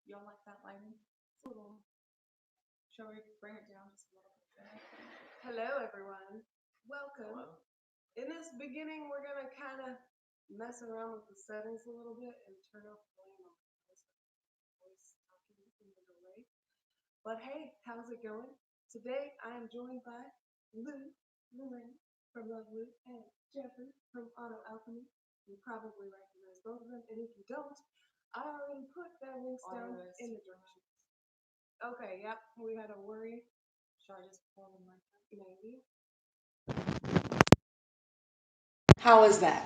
You don't like that lighting? It's a little. Shall we bring it down just a little bit? Hello, everyone. Welcome. Hello. In this beginning, we're going to kind of mess around with the settings a little bit and turn off the volume on my voice talking in the delay. But hey, how's it going? Today, I am joined by Lorraine from Love Lou, and Jeffrey from AutoAlchemy. You probably recognize both of them, and if you don't, I already put their links down in the directions. Okay, yep, we had a worry. Should I just pull the mic up? Maybe. How is that?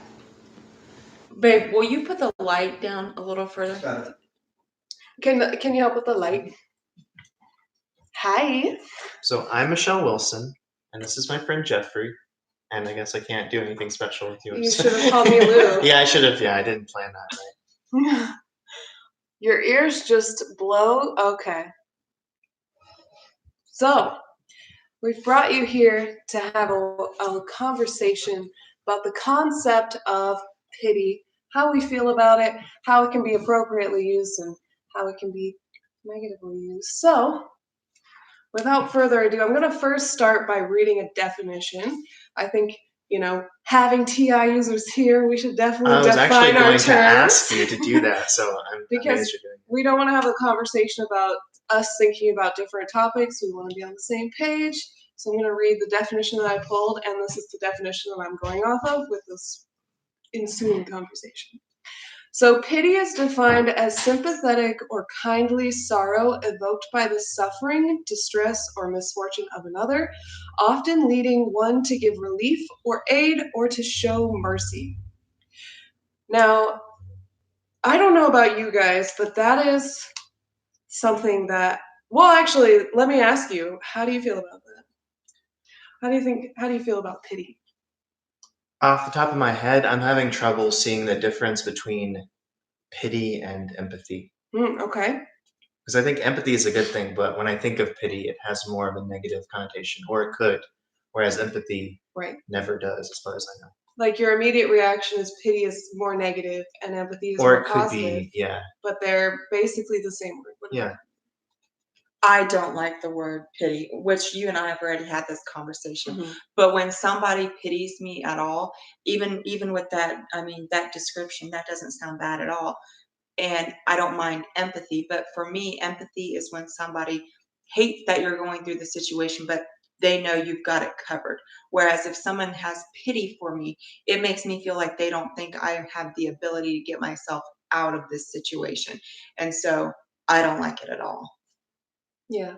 Babe, will you put the light down a little further? Can you help with the light? Hi. So I'm Michelle Wilson, and this is my friend Jeffrey. And I guess I can't do anything special with you. You should have called me Lou. Yeah, I should have. Yeah, I didn't plan that right. Your ears just blow. Okay. So, we've brought you here to have a conversation about the concept of pity, how we feel about it, how it can be appropriately used, and how it can be negatively used. So, without further ado, I'm going to first start by reading a definition. I think, having TI users here, we should definitely define our terms. I was actually going to ask you to do that, so I'm because amazed you're doing it. We don't want to have a conversation about us thinking about different topics. We want to be on the same page. So I'm going to read the definition that I pulled, and this is the definition that I'm going off of with this ensuing conversation. So pity is defined as sympathetic or kindly sorrow evoked by the suffering, distress, or misfortune of another, often leading one to give relief or aid or to show mercy. Now, I don't know about you guys, but that is something that, well, actually, let me ask you, how do you feel about that? How do you feel about pity? Off the top of my head, I'm having trouble seeing the difference between pity and empathy. Okay. Because I think empathy is a good thing, but when I think of pity, it has more of a negative connotation, or it could, whereas empathy never does, as far as I know. Like your immediate reaction is pity is more negative and empathy is or more it could positive. be, yeah. But they're basically the same word. Yeah. I don't like the word pity, which you and I have already had this conversation. Mm-hmm. But when somebody pities me at all, even with that, that description, that doesn't sound bad at all. And I don't mind empathy, but for me, empathy is when somebody hates that you're going through the situation, but they know you've got it covered. Whereas if someone has pity for me, it makes me feel like they don't think I have the ability to get myself out of this situation. And so I don't like it at all. Yeah.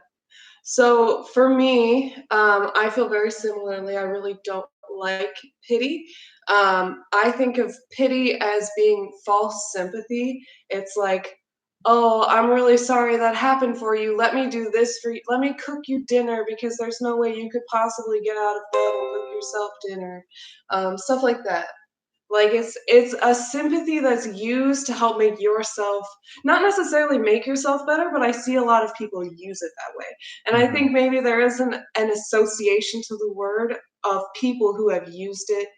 So for me, I feel very similarly. I really don't like pity. I think of pity as being false sympathy. It's like, oh, I'm really sorry that happened for you. Let me do this for you. Let me cook you dinner because there's no way you could possibly get out of bed and cook yourself dinner. Stuff like that. Like it's a sympathy that's used to help make yourself, not necessarily make yourself better, but I see a lot of people use it that way. And I think maybe there is an association to the word of people who have used it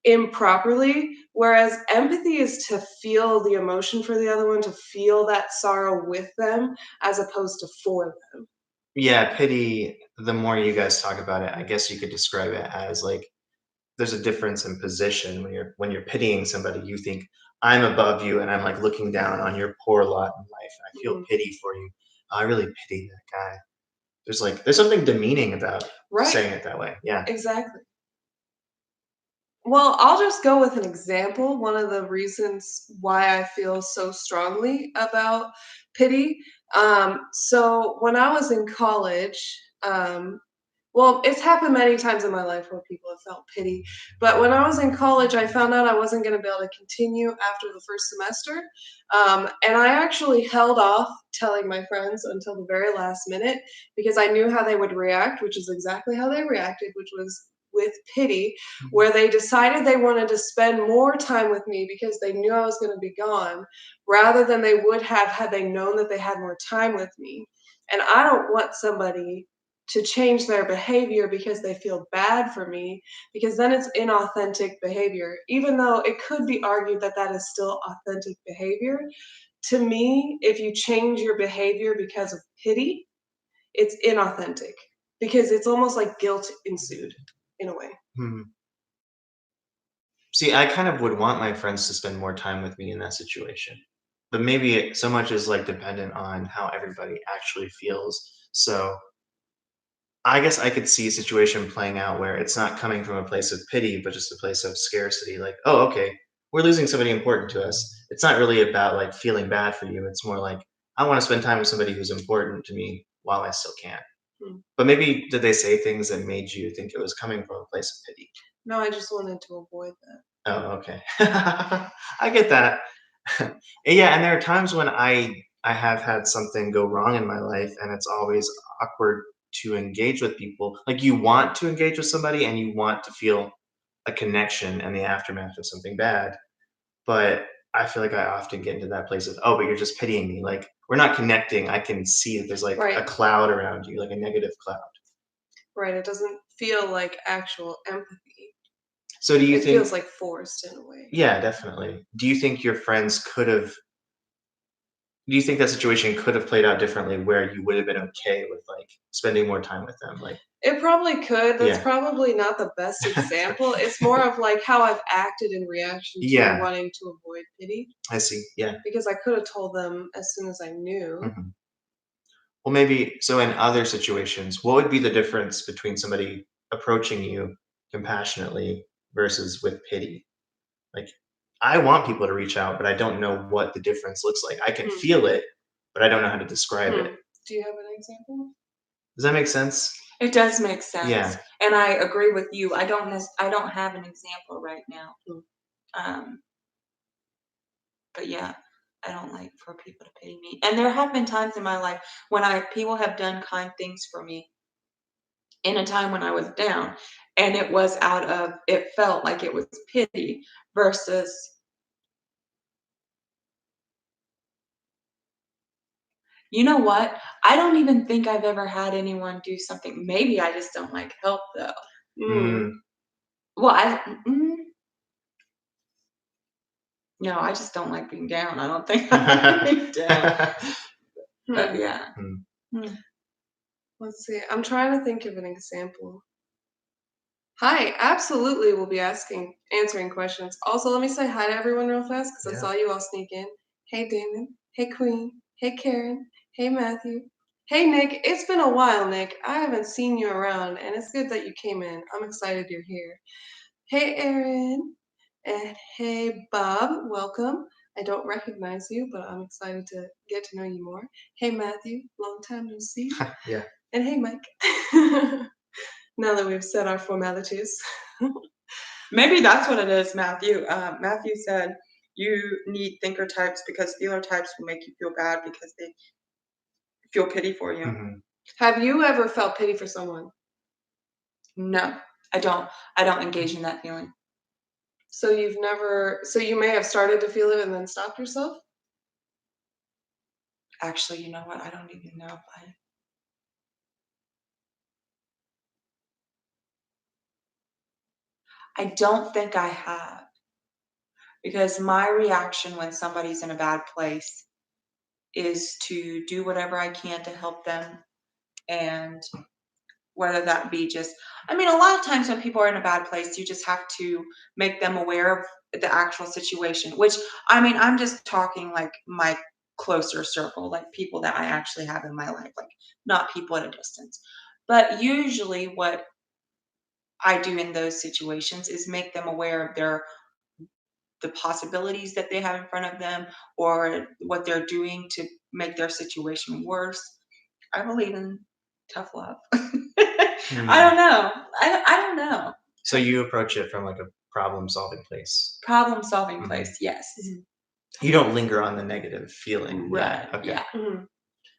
improperly, whereas empathy is to feel the emotion for the other one, to feel that sorrow with them as opposed to for them. Yeah, pity, the more you guys talk about it, I guess you could describe it as like there's a difference in position when you're pitying somebody. You think I'm above you and I'm like looking down on your poor lot in life. I feel pity for you. I really pity that guy. There's something demeaning about saying it that way. Yeah. Exactly. Well, I'll just go with an example. One of the reasons why I feel so strongly about pity. So when I was in college, well, it's happened many times in my life where people have felt pity. But when I was in college, I found out I wasn't going to be able to continue after the first semester. And I actually held off telling my friends until the very last minute because I knew how they would react, which is exactly how they reacted, which was with pity, where they decided they wanted to spend more time with me because they knew I was going to be gone, rather than they would have had they known that they had more time with me. And I don't want somebody to change their behavior because they feel bad for me, because then it's inauthentic behavior, even though it could be argued that that is still authentic behavior. to me, if you change your behavior because of pity, it's inauthentic because it's almost like guilt ensued in a way. Hmm. See, I kind of would want my friends to spend more time with me in that situation, but maybe so much is like dependent on how everybody actually feels. So I guess I could see a situation playing out where it's not coming from a place of pity, but just a place of scarcity. Like, oh, okay, we're losing somebody important to us. It's not really about like feeling bad for you. It's more like I want to spend time with somebody who's important to me while I still can. Hmm. But maybe did they say things that made you think it was coming from a place of pity? No, I just wanted to avoid that. Oh, okay. I get that. Yeah, and there are times when I have had something go wrong in my life, and it's always awkward to engage with people. Like you want to engage with somebody, and you want to feel a connection in the aftermath of something bad, but I feel like I often get into that place of, oh, but you're just pitying me. Like we're not connecting. I can see that there's like a Right. cloud around you, like a negative cloud. Right. It doesn't feel like actual empathy. So do you It think? feels like forced in a way. Yeah, definitely. Do you think your friends could have do you think that situation could have played out differently where you would have been okay with, like, spending more time with them? Like It probably could. That's yeah. probably not the best example. It's more of like how I've acted in reaction to Yeah, wanting to avoid pity I see, yeah. because I could have told them as soon as I knew. Mhm. Well, maybe so in other situations, what would be the difference between somebody approaching you compassionately versus with pity? Like, I want people to reach out, but I don't know what the difference looks like. I can Hmm. feel it, but I don't know how to describe Hmm. it. Do you have an example? Does that make sense? It does make sense, Yeah. and I agree with you. I don't have an example right now. Hmm. Um, but yeah, I don't like for people to pity me. And there have been times in my life when people have done kind things for me in a time when I was down, and it felt like it was pity versus, you know what? I don't even think I've ever had anyone do something. Maybe I just don't like help though. Mm. Mm. Well, no, I just don't like being down. I don't think I like being down. But Hmm. yeah. Mm. Hmm. Let's see. I'm trying to think of an example. Hi, absolutely. We'll be answering questions. Also, let me say hi to everyone real fast because I Yeah. saw you all sneak in. Hey, Damon. Hey, Queen. Hey, Karen. Hey, Matthew. Hey, Nick. It's been a while, Nick. I haven't seen you around, and it's good that you came in. I'm excited you're here. Hey, Aaron. And hey, Bob. Welcome. I don't recognize you, but I'm excited to get to know you more. Hey, Matthew. Long time no see. Yeah. And hey, Mike. Now that we've said our formalities. Maybe that's what it is, Matthew. Matthew said you need thinker types because feeler types will make you feel bad because they feel pity for you. Mhm. Have you ever felt pity for someone? No, I don't. I don't engage in that feeling. So you may have started to feel it and then stopped yourself? Actually, you know what? I don't even know if I don't think I have because my reaction when somebody's in a bad place is to do whatever I can to help them, and whether that be just, I mean, a lot of times when people are in a bad place, you just have to make them aware of the actual situation, which, I mean, I'm just talking like my closer circle, like people that I actually have in my life, like not people at a distance. But usually what I do in those situations is make them aware of the possibilities that they have in front of them or what they're doing to make their situation worse. I believe in tough love. I Mm. don't know. I don't know. So you approach it from like a problem-solving place. Problem solving Mhm. place, yes. You don't linger on the negative feeling. Yeah. Right, Okay. yeah. Mhm.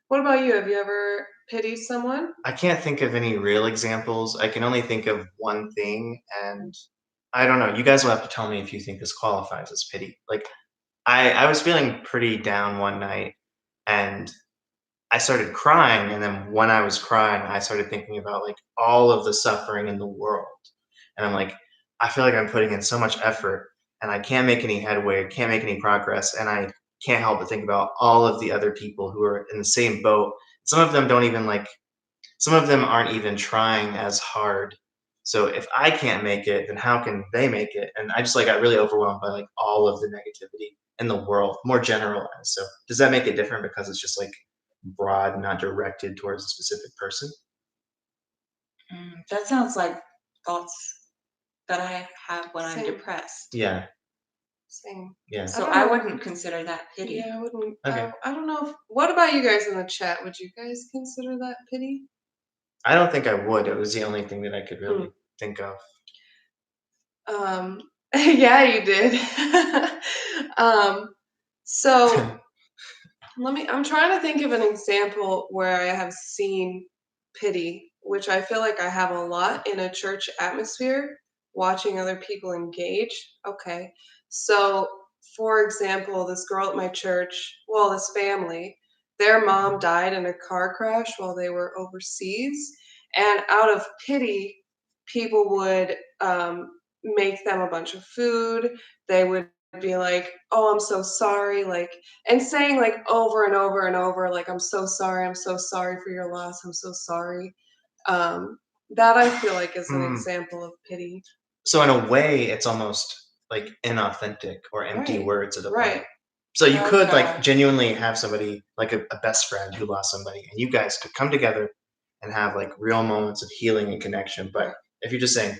What about you? Have you ever pitied someone? I can't think of any real examples. I can only think of one thing, and I don't know. You guys will have to tell me if you think this qualifies as pity. Like, I was feeling pretty down one night, and I started crying, and then when I was crying, I started thinking about like all of the suffering in the world, and I'm like, I feel like I'm putting in so much effort, and I can't make any headway, can't make any progress, and can't help but think about all of the other people who are in the same boat. Some of them don't even like some of them aren't even trying as hard. So if I can't make it, then how can they make it? And I just like got really overwhelmed by like all of the negativity in the world, more generalized. So does that make it different because it's just like broad, not directed towards a specific person? That sounds like thoughts that I have when I'm Same. depressed. Yeah. Same. Yeah. So don't I know. wouldn't consider that pity. Yeah, I wouldn't. Okay. I don't know. What about you guys in the chat? Would you guys consider that pity? I don't think I would. It was the only thing that I could Hmm. really think of. Yeah, you did. So I'm trying to think of an example where I have seen pity, which I feel like I have a lot in a church atmosphere, watching other people engage. Okay. So, for example, this girl at my church, well, this family, their mom died in a car crash while they were overseas. And out of pity, people would make them a bunch of food. They would be like, "Oh, I'm so sorry," like, and saying like over and over and over, like, I'm so sorry for your loss, I'm so sorry." Um, that I feel like is an Hmm. example of pity. So in a way, it's almost like inauthentic or empty Right. words at a point. Right. So you could like Okay. genuinely have somebody like a best friend who lost somebody, and you guys could come together and have like real moments of healing and connection. But Right. if you're just saying,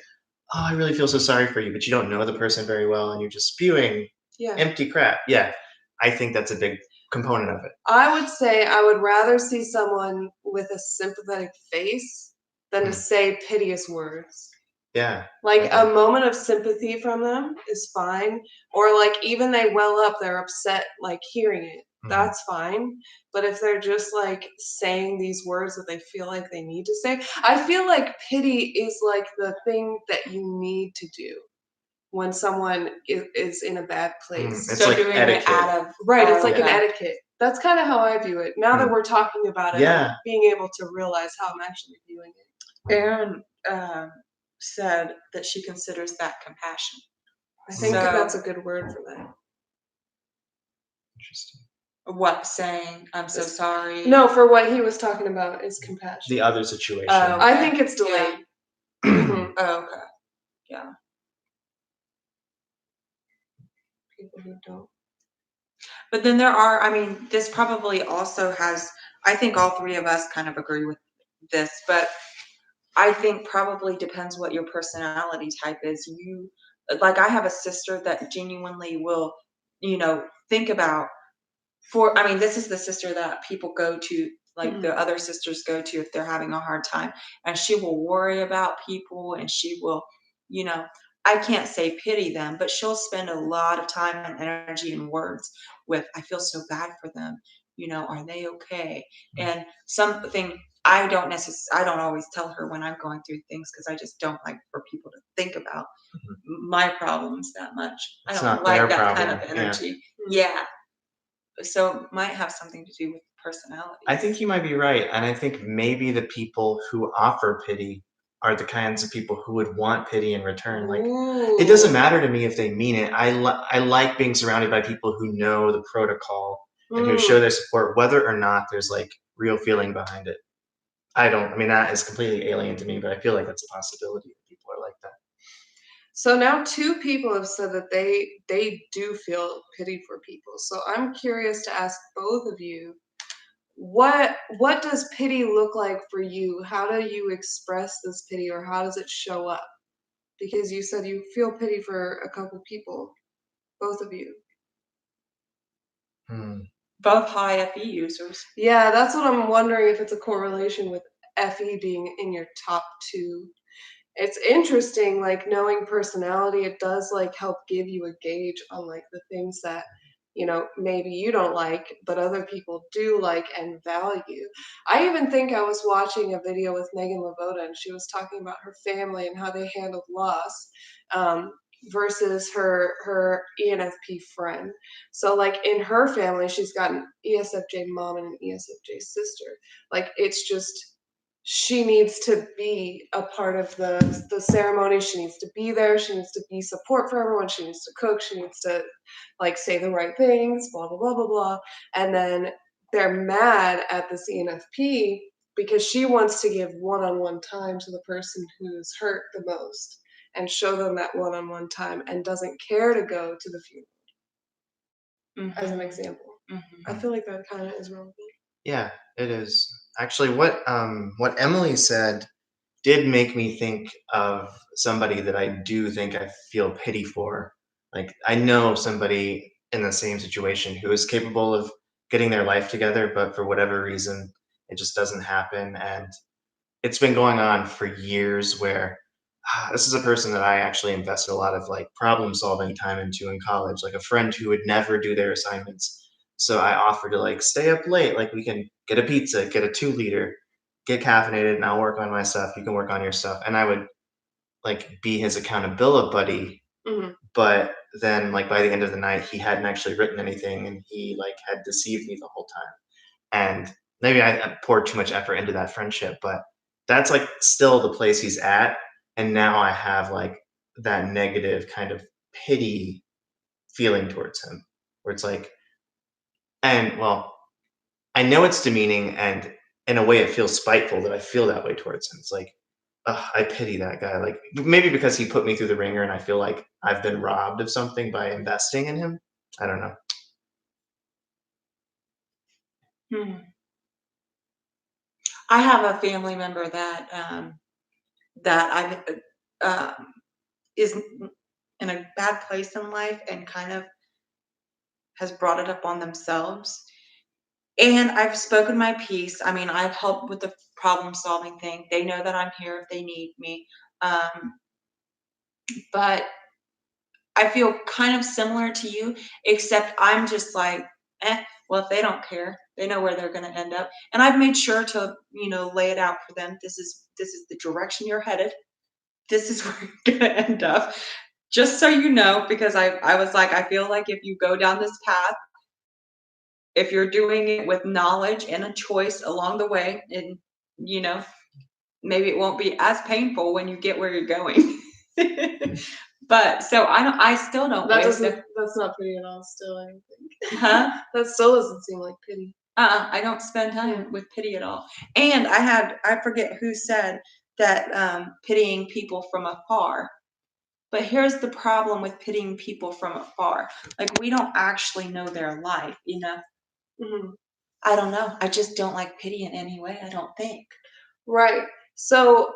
"Oh, I really feel so sorry for you," but you don't know the person very well, and you're just spewing Yeah. empty crap, yeah, I think that's a big component of it. I would say I would rather see someone with a sympathetic face than to Mm. say piteous words. Yeah. Like a Okay. moment of sympathy from them is fine, or like even they well up, they're upset like hearing it. Mhm. That's fine. But if they're just like saying these words that they feel like they need to say, I feel like pity is like the thing that you need to do when someone is in a bad place. It's So like doing it etiquette. out of Right, it's oh, like an Yeah. etiquette. That's kind of how I view it. Now that Mm. we're talking about it, I'm Yeah. being able to realize how I'm actually viewing it. Aaron said that she considers that compassion. I think So that's a good word for that. Interesting. what saying I'm so sorry? No, for what he was talking about is compassion. The other situation. Oh, I okay. think it's delayed. Mhm. Oh, okay. Yeah. People who don't. But then there are, I mean, this probably also has, I think all three of us kind of agree with this, but I think probably depends what your personality type is. You, like, I have a sister that genuinely will, think about I mean, this is the sister that people go to, like the other sisters go to if they're having a hard time, and she will worry about people and she will, you know, I can't say pity them, but she'll spend a lot of time and energy and words with, I feel so bad for them. Are they okay? And something I don't always tell her when I'm going through things because I just don't like for people to think about my problems that much. I It's don't not their like that kind of problem. Yeah. energy. Yeah. So it might have something to do with personality. I think you might be right. And I think maybe the people who offer pity are the kinds of people who would want pity in return. Like, it doesn't matter to me if they mean it. I like being surrounded by people who know the protocol and who show their support, whether or not there's like real feeling behind it. I mean, that is completely alien to me, but I feel like that's a possibility that people are like that. So now two people have said that they do feel pity for people. So I'm curious to ask both of you, what does pity look like for you? How do you express this pity, or how does it show up? Because you said you feel pity for a couple people, both of you. Both high FE users. Yeah, that's what I'm wondering, if it's a correlation with FE being in your top two. It's interesting, like knowing personality, it does like help give you a gauge on like the things that, maybe you don't like, but other people do like and value. I even think I was watching a video with Megan Lavoda, and she was talking about her family and how they handled loss. Versus her ENFP friend. So like in her family, she's got an ESFJ mom and an ESFJ sister. Like it's just she needs to be a part of the ceremony. She needs to be there. She needs to be support for everyone. She needs to cook. She needs to like say the right things, blah blah blah blah blah. And then they're mad at this ENFP because she wants to give one-on-one time to the person who's hurt the most and show them that one-on-one time and doesn't care to go to the funeral, as an example. I feel like that kind of is relevant. Yeah, it is. Actually, what Emily said did make me think of somebody that I do think I feel pity for. Like I know somebody in the same situation who is capable of getting their life together, but for whatever reason, it just doesn't happen. And it's been going on for years where this is a person that I actually invested a lot of like problem solving time into in college, like a friend who would never do their assignments. So I offered to like stay up late, like we can get a pizza, get a 2 liter, get caffeinated, and I'll work on my stuff. You can work on your stuff. And I would like be his accountability buddy. Mm-hmm. But then like by the end of the night, he hadn't actually written anything and he like had deceived me the whole time. And maybe I poured too much effort into that friendship, but that's like still the place he's at. And now I have like that negative kind of pity feeling towards him, where it's like, and well, I know it's demeaning, and in a way, it feels spiteful that I feel that way towards him. It's like, ugh, I pity that guy. Like maybe because he put me through the ringer, and I feel like I've been robbed of something by investing in him. I don't know. I have a family member that that is in a bad place in life and kind of has brought it up on themselves. And I've spoken my piece. I mean, I've helped with the problem solving thing. They know that I'm here if they need me. But I feel kind of similar to you, except I'm just like, well, if they don't care, they know where they're going to end up. And I've made sure to, lay it out for them. This is the direction you're headed. This is where you're going to end up. Just so you know, because I was like, I feel like if you go down this path, if you're doing it with knowledge and a choice along the way, and maybe it won't be as painful when you get where you're going. But so I still don't That's not pity at all still, I don't think. Huh? That still doesn't seem like pity. I don't spend time with pity at all. And I forget who said that pitying people from afar. But here's the problem with pitying people from afar. Like we don't actually know their life, Mm-hmm. I don't know. I just don't like pity in any way, I don't think. Right. So,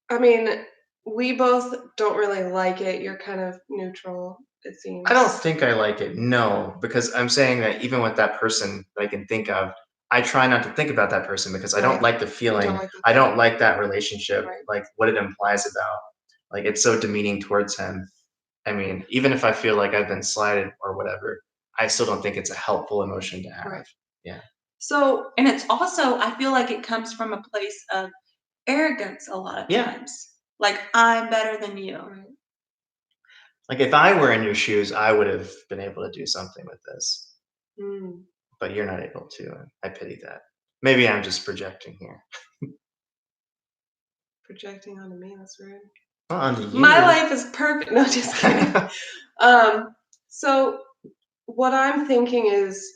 I mean, we both don't really like it. You're kind of neutral, it seems. I don't think I like it, no, because I'm saying that even with that person that I can think of, I try not to think about that person because I don't Right. like the feeling. Don't like the I don't like that relationship, Right. like what it implies about. Like it's so demeaning towards him. I mean, even if I feel like I've been slighted or whatever, I still don't think it's a helpful emotion to have. Right. Yeah. So, And it's also, I feel like it comes from a place of arrogance a lot of times. Like I'm better than you. right. Like if I were in your shoes, I would have been able to do something with this, Mm. but you're not able to. And I pity that. Maybe I'm just projecting here. Projecting onto me, that's rude. Well, onto you. My life is perfect. No, just kidding. So what I'm thinking is,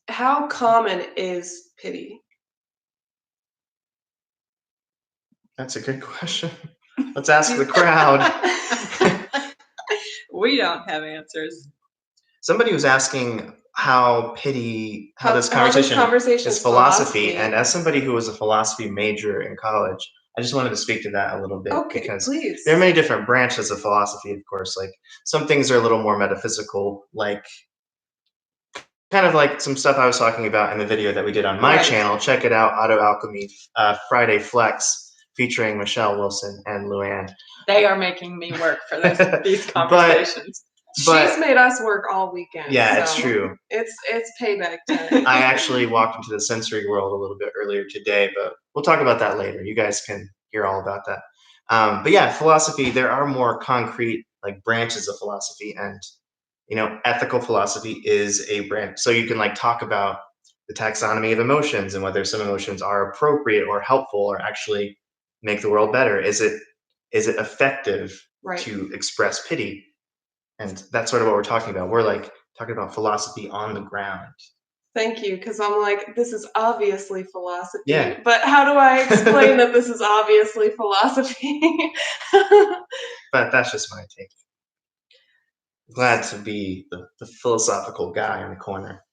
how common is pity? That's a good question. Let's ask the crowd. We don't have answers. Somebody was asking how this conversation is philosophy. And as somebody who was a philosophy major in college, I just wanted to speak to that a little bit. Okay, because please. there are many different branches of philosophy, of course. Like some things are a little more metaphysical, like kind of like some stuff I was talking about in the video that we did on my channel. Check it out, AutoAlchemy, Friday Flex, featuring Michelle Wilson and Luann. They are making me work for these conversations. She's made us work all weekend. Yeah, so it's true. It's payback time. I actually walked into the sensory world a little bit earlier today, but we'll talk about that later. You guys can hear all about that. But yeah, philosophy, there are more concrete like branches of philosophy, and ethical philosophy is a branch. So you can like talk about the taxonomy of emotions and whether some emotions are appropriate or helpful or actually make the world better. Is it effective Right. to express pity? And that's sort of what we're talking about. We're like talking about philosophy on the ground. Thank you, because I'm like, this is obviously philosophy. Yeah. But how do I explain that this is obviously philosophy? But that's just my take. Glad to be the philosophical guy in the corner.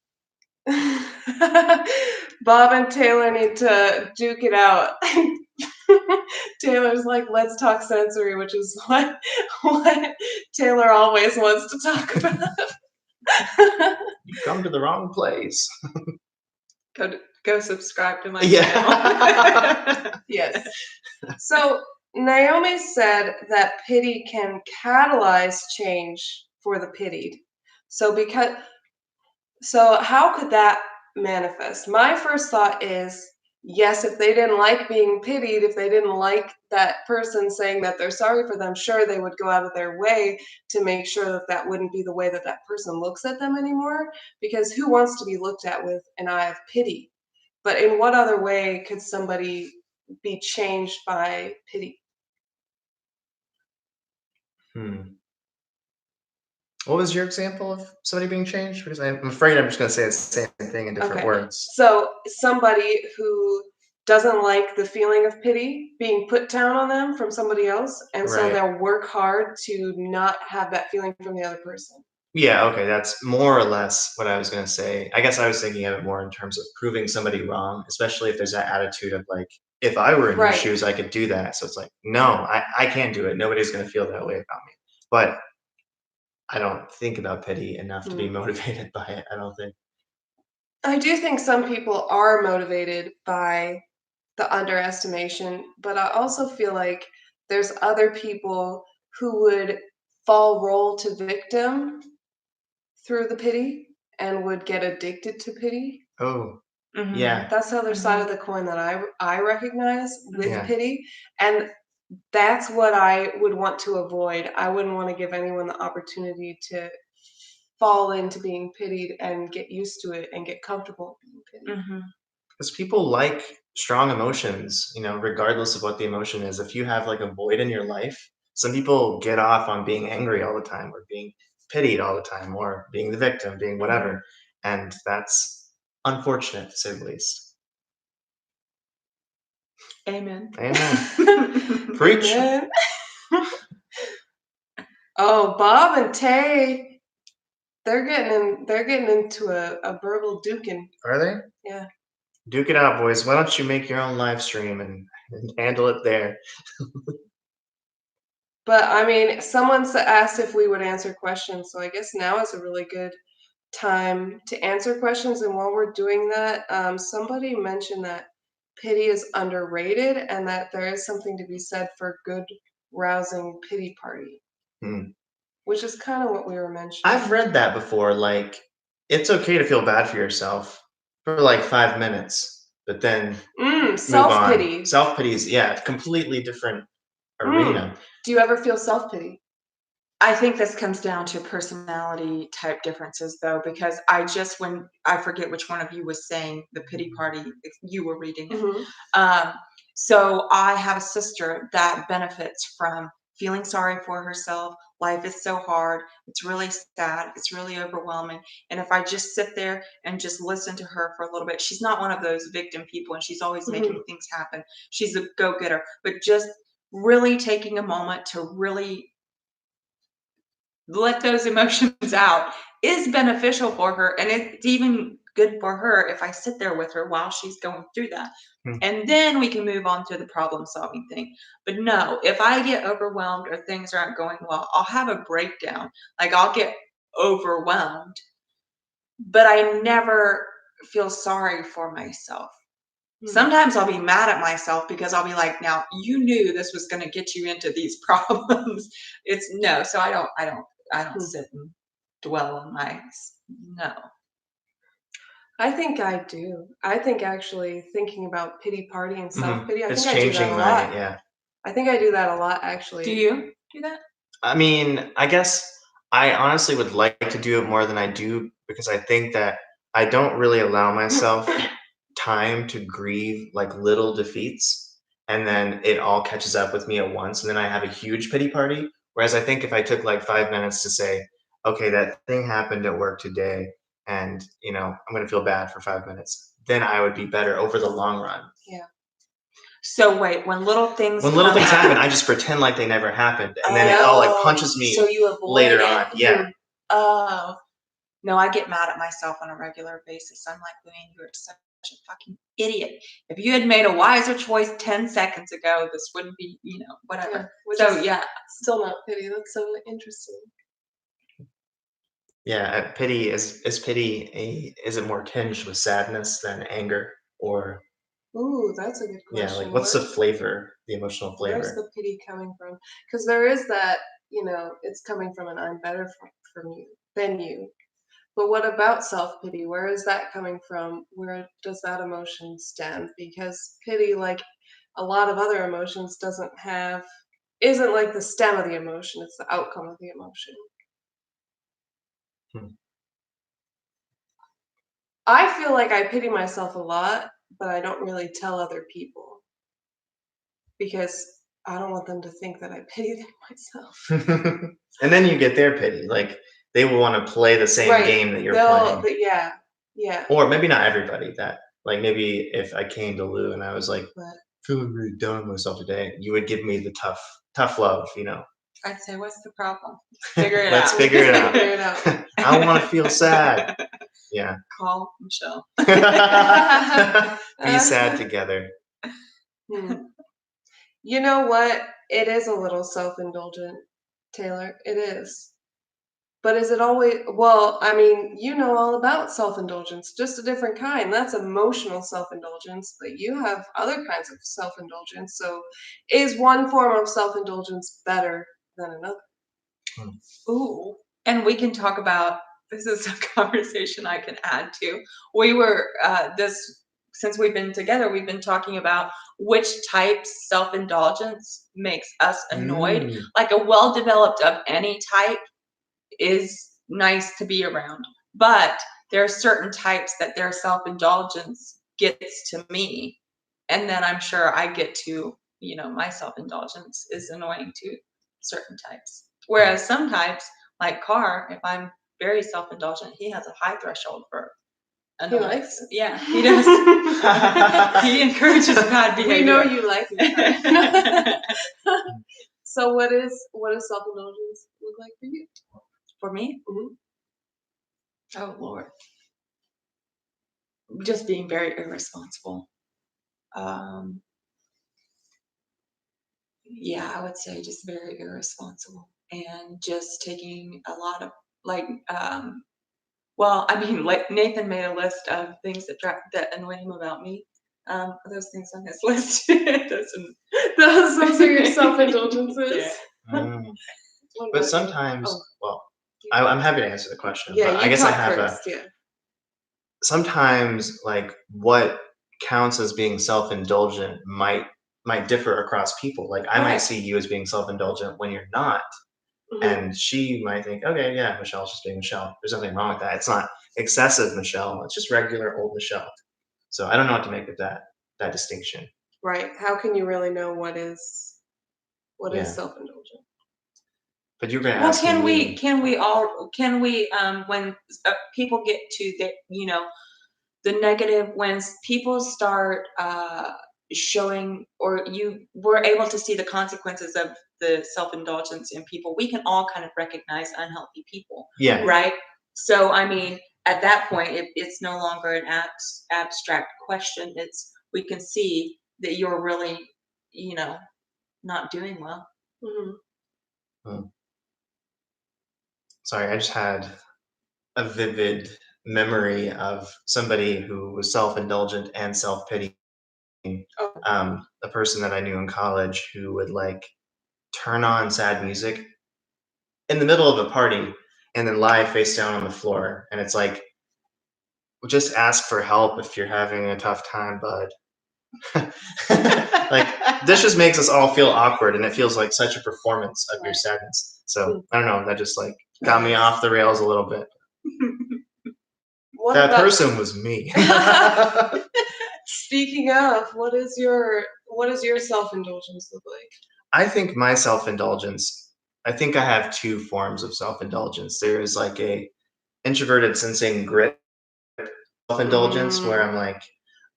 Bob and Taylor need to duke it out. Taylor's like, let's talk sensory, which is what Taylor always wants to talk about. You come to the wrong place. Go subscribe to my Yeah. channel. Yes. So Naomi said that pity can catalyze change for the pitied. So how could that manifest? My first thought is, yes, if they didn't like being pitied, if they didn't like that person saying that they're sorry for them, sure, they would go out of their way to make sure that that wouldn't be the way that that person looks at them anymore. Because who wants to be looked at with an eye of pity? But in what other way could somebody be changed by pity? What was your example of somebody being changed? Because I'm afraid I'm just going to say the same thing in different words. So somebody who doesn't like the feeling of pity being put down on them from somebody else, and so Right. they'll work hard to not have that feeling from the other person. Yeah, okay, that's more or less what I was going to say. I guess I was thinking of it more in terms of proving somebody wrong, especially if there's that attitude of like, if I were in your Right. shoes, I could do that. So it's like, no, I can't do it. Nobody's going to feel that way about me. But I don't think about pity enough to be motivated by it, I don't think. I do think some people are motivated by the underestimation, but I also feel like there's other people who would fall role to victim through the pity and would get addicted to pity. Oh, Mhm. yeah. That's the other side of the coin that I recognize with Yeah. pity, and that's what I would want to avoid. I wouldn't want to give anyone the opportunity to fall into being pitied and get used to it and get comfortable being pitied. Mhm. Because people like strong emotions, regardless of what the emotion is. If you have like a void in your life, some people get off on being angry all the time or being pitied all the time or being the victim, being whatever. And that's unfortunate to say the least. Amen. Amen. Preach. Amen. Oh, Bob and Tay, they're getting into a verbal duking. Are they? Yeah. Duke it out, boys. Why don't you make your own live stream and handle it there? But I mean, someone's asked if we would answer questions, so I guess now is a really good time to answer questions. And while we're doing that, somebody mentioned that pity is underrated and that there is something to be said for good, rousing pity party, which is kind of what we were mentioning. I've read that before. Like, it's okay to feel bad for yourself for like 5 minutes, but then self-pity. Self-pity is, completely different arena. Do you ever feel self-pity? I think this comes down to personality type differences though, because when I forget which one of you was saying the pity party, you were reading it. So I have a sister that benefits from feeling sorry for herself. Life is so hard. It's really sad. It's really overwhelming. And if I just sit there and just listen to her for a little bit, she's not one of those victim people and she's always making things happen. She's a go-getter, but just really taking a moment to really let those emotions out is beneficial for her. And it's even good for her if I sit there with her while she's going through that. And then we can move on to the problem solving thing. But no, if I get overwhelmed or things aren't going well, I'll have a breakdown. Like I'll get overwhelmed, but I never feel sorry for myself. Sometimes I'll be mad at myself because I'll be like, now you knew this was going to get you into these problems. So I don't sit and dwell on no. I think I do. I think actually thinking about pity party and self-pity, I It's think I do that a lot. yeah. I think I do that a lot, actually. Do you do that? I mean, I guess I honestly would like to do it more than I do because I think that I don't really allow myself time to grieve like little defeats, and then it all catches up with me at once, and then I have a huge pity party. Whereas I think if I took like 5 minutes to say, okay, that thing happened at work today, and I'm gonna feel bad for 5 minutes, then I would be better over the long run. Yeah. So wait, when little things When little come things happen, up, I just pretend like they never happened, and then it all like punches me so you avoid later it. on. Yeah. Oh. No, I get mad at myself on a regular basis. I'm like, Wayne, you're such a fucking idiot. If you had made a wiser choice 10 seconds ago, this wouldn't be, whatever. Yeah, So yeah. Still not pity. That's so interesting. Yeah, pity is pity is it more tinged with sadness than anger, or Ooh, that's a good yeah, question. like what's the flavor, the emotional Where's flavor? the pity coming from? Because there is that, it's coming from an I'm better from you than you. But what about self-pity? Where is that coming from? Where does that emotion stem? Because pity, like a lot of other emotions, isn't like the stem of the emotion, it's the outcome of the emotion. Hmm. I feel like I pity myself a lot, but I don't really tell other people because I don't want them to think that I pity myself. And then you get their pity, like they will want to play the same game that you're playing. Yeah. Or maybe not everybody. That like maybe if I came to Lou and I was like feeling really down with myself today, you would give me the tough love. I'd say, what's the problem? Figure it Let's out. figure it out. Figure it out. I want to feel sad. Yeah. Call Michelle. Be sad together. You know what? It is a little self-indulgent, Taylor. It is. But is it always, well, I mean, you know all about self-indulgence, just a different kind. That's emotional self-indulgence, but you have other kinds of self-indulgence. So is one form of self-indulgence better than another? Ooh. And we can talk about, this is a conversation I can add to. We were, since we've been together, we've been talking about which types self-indulgence makes us annoyed. Like a well-developed of any type is nice to be around, but there are certain types that their self-indulgence gets to me, and then I'm sure I get to, my self-indulgence is annoying to certain types. Whereas some types, like Carr, if I'm very self-indulgent, he has a high threshold for He annoyance. likes it. Yeah, he does. He encourages bad behavior. We know you like it. So what does self-indulgence look like for you? For me? Mm-hmm. Oh, Lord. Just being very irresponsible. Yeah, I would say just very irresponsible and just taking a lot of like, well, I mean, like Nathan made a list of things that annoy him about me. Are those things on his list? Those are your self-indulgences. Yeah. But sometimes, well, I'm happy to answer the question. Yeah, but I you guess I talk have first. Yeah. Sometimes like what counts as being self-indulgent might differ across people. Like I might see you as being self-indulgent when you're not, and she might think, okay, yeah, Michelle's just being Michelle. There's nothing wrong with that. It's not excessive Michelle. It's just regular old Michelle. So I don't know what to make of that distinction. Right. How can you really know what is self-indulgent? But you're going to Well, ask me. can we when people get to the negative, when people start showing, or we're able to see the consequences of the self-indulgence in people, we can all kind of recognize unhealthy people. Yeah. Right. So I mean, at that point, it's no longer an abstract question. We can see that you're really, not doing well. Sorry, I just had a vivid memory of somebody who was self-indulgent and self-pitying. A person that I knew in college who would like turn on sad music in the middle of a party and then lie face down on the floor. And it's like, just ask for help if you're having a tough time, bud. Like, this just makes us all feel awkward, and it feels like such a performance of your sadness. So I don't know, that just like got me off the rails a little bit. What That about, person was me. speaking of, what is your self-indulgence look like? I think my self-indulgence, I think I have two forms of self-indulgence. There is like a introverted sensing grit self-indulgence where I'm like,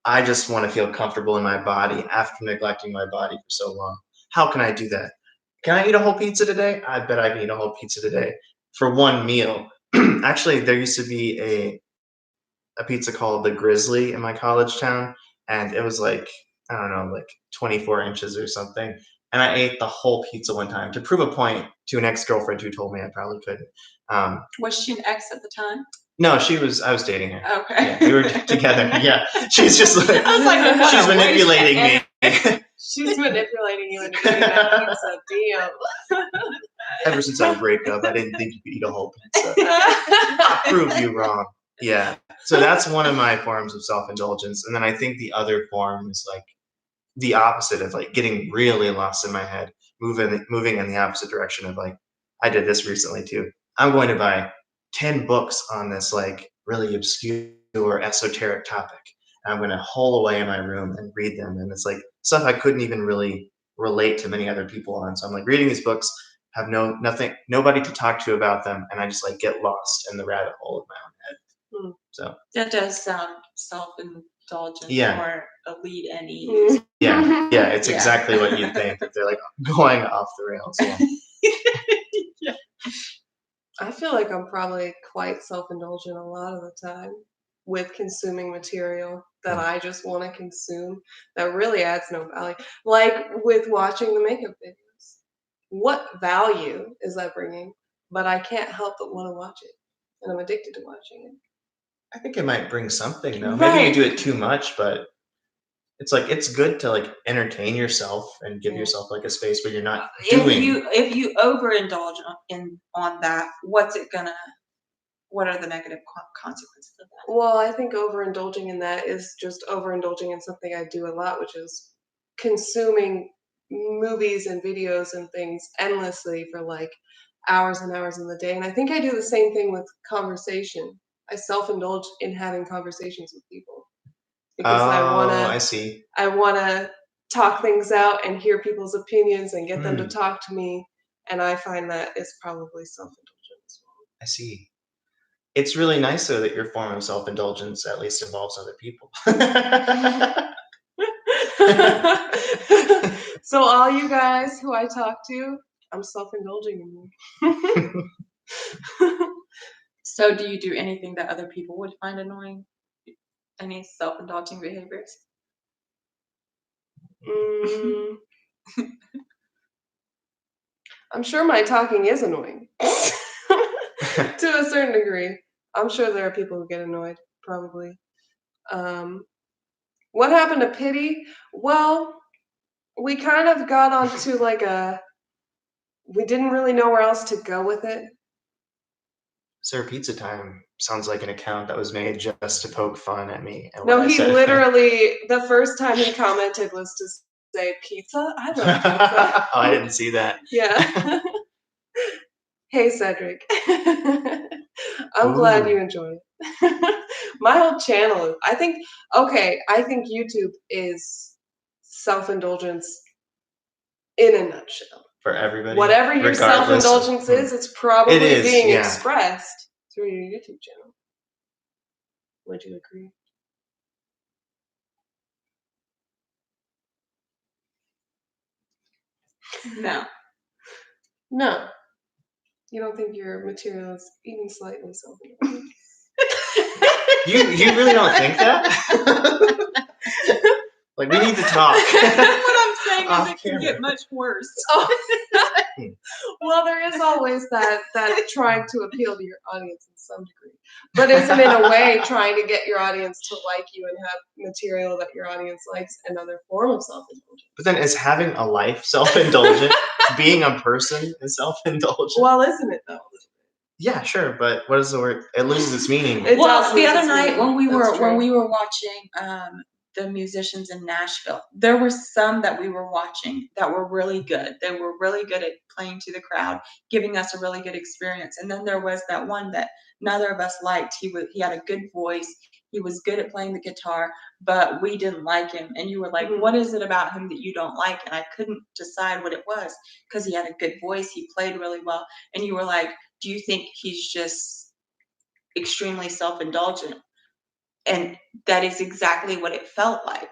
I just want to feel comfortable in my body after neglecting my body for so long. How can I do that? Can I eat a whole pizza today? I bet I can eat a whole pizza today for one meal. Actually, there used to be a pizza called the Grizzly in my college town, and it was like, I don't know, like 24 inches or something. And I ate the whole pizza one time to prove a point to an ex-girlfriend who told me I probably couldn't. Was she an ex at the time? No, I was dating her. Okay. Yeah, we were together. Yeah, she's just like, I was like, what she's a waste of manipulating me. She's manipulating you into eating that pizza. Damn. Ever since our breakup, I didn't think you could eat a whole pizza. I proved you wrong. Yeah. So that's one of my forms of self-indulgence. And then I think the other form is like the opposite of like getting really lost in my head, moving in the opposite direction of like, I did this recently too. I'm going to buy 10 books on this like really obscure esoteric topic. And I'm going to hole away in my room and read them. And it's like stuff I couldn't even really relate to many other people on. So I'm like reading these books, have nobody to talk to about them. And I just like get lost in the rabbit hole of my own head. So that does sound self-indulgent Yeah. or a lead NE. yeah, it's Yeah. exactly what you think. If they're like going off the rails. Yeah. I feel like I'm probably quite self-indulgent a lot of the time with consuming material that I just want to consume that really adds no value. Like with watching the makeup videos. What value is that bringing? But I can't help but want to watch it. And I'm addicted to watching it. I think it might bring something though. Maybe you do it too much, but it's like it's good to like entertain yourself and give yourself like a space where you're not doing. If you overindulge on that, what are the negative consequences of that? Well, I think overindulging in that is just overindulging in something I do a lot, which is consuming movies and videos and things endlessly for like hours and hours in the day. And I think I do the same thing with conversation. I self-indulge in having conversations with people because I see. I wanna talk things out and hear people's opinions and get them to talk to me. And I find that is probably self-indulgent as well. I see. It's really nice though that your form of self-indulgence at least involves other people. So all you guys who I talk to, I'm self-indulging in you. So do you do anything that other people would find annoying? Any self-indulging behaviors? I'm sure my talking is annoying to a certain degree. I'm sure there are people who get annoyed, probably. What happened to pity? Well, we kind of got onto like we didn't really know where else to go with it. Sir Pizza Time sounds like an account that was made just to poke fun at me. And No, he literally, the first time he commented was to say pizza. I love pizza. Oh, I didn't see that. Yeah. Hey, Cedric. I'm glad you enjoy it. My whole channel, I think YouTube is self-indulgence in a nutshell. For everybody. Whatever your self-indulgence is, it's probably being expressed through your YouTube channel. Would you agree? No. No. You don't think your material is even slightly self-indulgent? You really don't think that? Like, we need to talk. What I'm saying is it can get much worse. Well, there is always that trying to appeal to your audience in some degree. But isn't in a way trying to get your audience to like you and have material that your audience likes another form of self-indulgence? But then is having a life self-indulgent? Being a person is self-indulgent? Well, isn't it though? Yeah, sure, but what is the word? It loses its meaning. Well, the other night when we were watching the musicians in Nashville. There were some that we were watching that were really good. They were really good at playing to the crowd, giving us a really good experience. And then there was that one that neither of us liked. He had a good voice. He was good at playing the guitar, but we didn't like him. And you were like, what is it about him that you don't like? And I couldn't decide what it was, because he had a good voice. He played really well. And you were like, do you think he's just extremely self-indulgent? And that is exactly what it felt like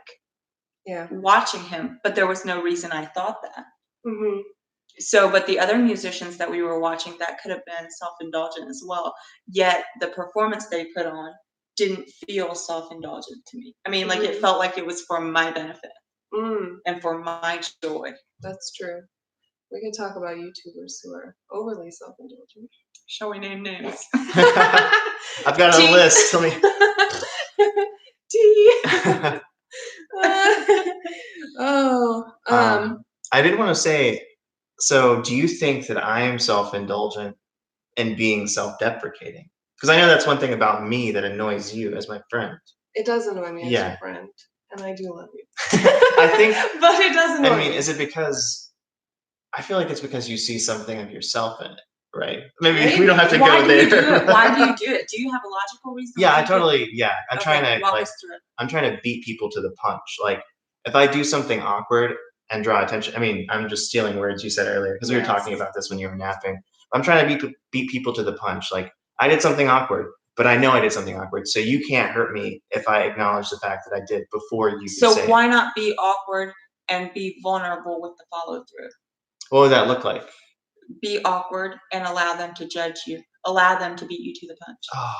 watching him, but there was no reason I thought that. So, but the other musicians that we were watching, that could have been self-indulgent as well, yet the performance they put on didn't feel self-indulgent to me. I mean, like, it felt like it was for my benefit and for my joy. That's true. We can talk about YouTubers who are overly self-indulgent. Shall we name names? I've got a list. Tell me. I did want to say, so do you think that I am self-indulgent and being self-deprecating? Because I know that's one thing about me that annoys you as my friend. It does annoy me as your friend, and I do love you. I think, but it does annoy me. I mean, is it because, I feel like it's because you see something of yourself in it, right? Maybe we don't have to go there. Why do you do it? Do you have a logical reason? Yeah, I totally, I'm Okay, trying to, walk like, us through it. I'm trying to beat people to the punch. Like, if I do something awkward and draw attention, I mean, I'm just stealing words you said earlier, because we were talking about this when you were napping. I'm trying to beat people to the punch. Like, I did something awkward, but I know I did something awkward, so you can't hurt me if I acknowledge the fact that I did before you could say So why not be awkward and be vulnerable with the follow through? What would that look like? Be awkward and allow them to judge you. Allow them to beat you to the punch. Oh.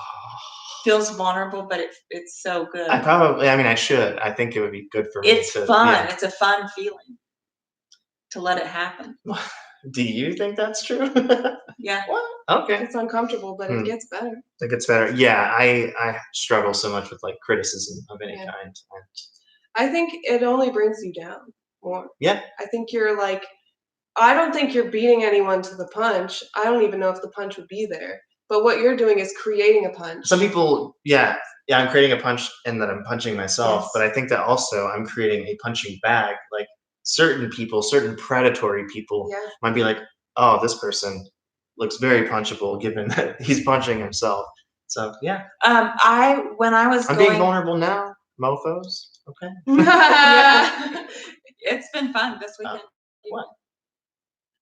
Feels vulnerable, but it's so good. I should. I think it would be good for me. It's fun. It's a fun feeling to let it happen. Do you think that's true? Yeah. What? Okay. It's uncomfortable, but it gets better. It gets better. Yeah, I struggle so much with, like, criticism of any kind. I think it only brings you down more. Yeah. I think you're like, I don't think you're beating anyone to the punch. I don't even know if the punch would be there. But what you're doing is creating a punch. Some people, I'm creating a punch and that I'm punching myself, but I think that also I'm creating a punching bag. Like, certain people, certain predatory people might be like, oh, this person looks very punchable given that he's punching himself. So, yeah. I'm being vulnerable now, mofos. Okay. It's been fun this weekend. What?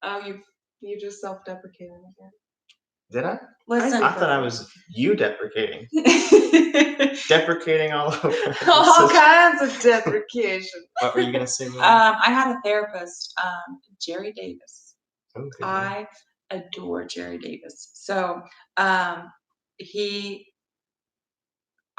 Oh, you just self-deprecated again. Did I? Listen, I thought I was you deprecating. Deprecating all over. All kinds of deprecation. What were you gonna say? I had a therapist, Jerry Davis. Okay. I adore Jerry Davis. So I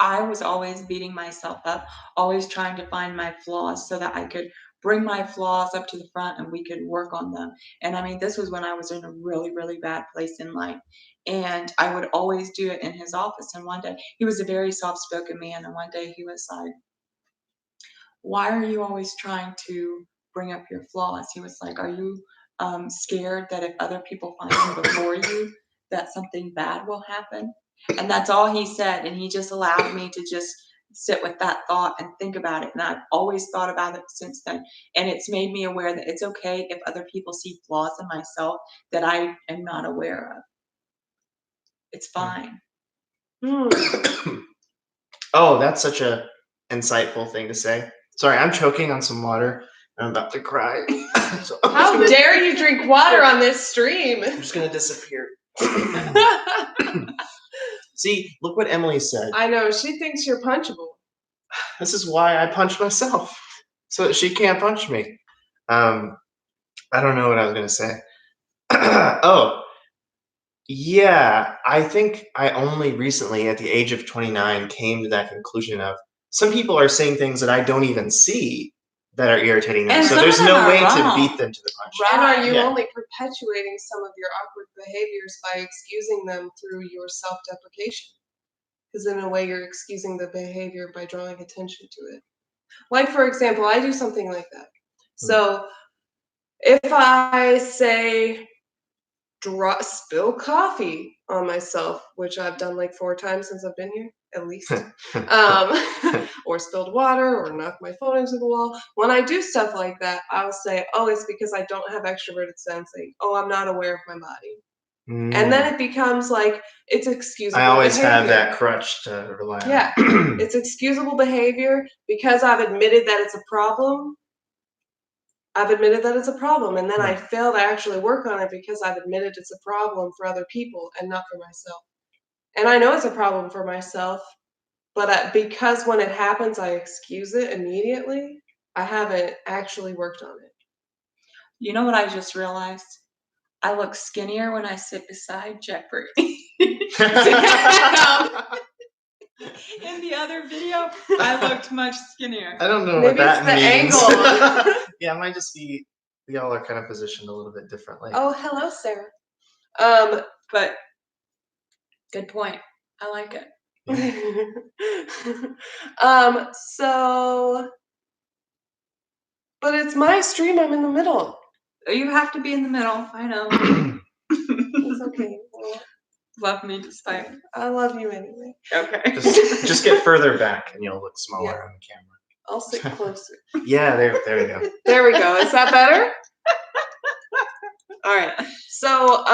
was always beating myself up, always trying to find my flaws so that I could bring my flaws up to the front and we could work on them. And I mean, this was when I was in a really, really bad place in life. And I would always do it in his office. And one day, he was a very soft-spoken man. And one day he was like, why are you always trying to bring up your flaws? He was like, are you scared that if other people find them before you, that something bad will happen? And that's all he said. And he just allowed me to just sit with that thought and think about it. And I've always thought about it since then. And it's made me aware that it's okay if other people see flaws in myself that I am not aware of. It's fine. Oh, that's such a insightful thing to say. Sorry, I'm choking on some water. I'm about to cry. So how dare you drink water on this stream? I'm just gonna disappear. See, look what Emily said. I know, she thinks you're punchable. This is why I punch myself, so that she can't punch me. I don't know what I was gonna say. Oh, yeah, I think I only recently, at the age of 29, came to that conclusion of some people are saying things that I don't even see that are irritating them. And so some there's of them no are way wrong. to beat them to the punch. And are you only perpetuating some of your awkward behaviors by excusing them through your self-deprecation? Because in a way, you're excusing the behavior by drawing attention to it. Like, for example, I do something like that. So if I say, spill coffee on myself, which I've done like 4 times since I've been here, at least, or spilled water or knock my phone into the wall. When I do stuff like that, I'll say, oh, it's because I don't have extroverted sensing. Oh, I'm not aware of my body. And then it becomes like it's excusable I always behavior. have that crutch to rely on. Yeah, it's excusable behavior because I've admitted that it's a problem. I've admitted that it's a problem, and then I fail to actually work on it because I've admitted it's a problem for other people and not for myself. And I know it's a problem for myself, but because when it happens, I excuse it immediately, I haven't actually worked on it. You know what I just realized? I look skinnier when I sit beside Jeffrey. In the other video, I looked much skinnier. I don't know Maybe what that it's the means. angle. Yeah, it might just be y'all are kind of positioned a little bit differently. Oh, hello, Sarah. But good point. I like it. So, but it's my stream. I'm in the middle. You have to be in the middle. I know. It's okay. Love me despite. I love you anyway. Okay. Just get further back and you'll look smaller on the camera. I'll sit closer. Yeah, there we go. There we go. Is that better? All right. So,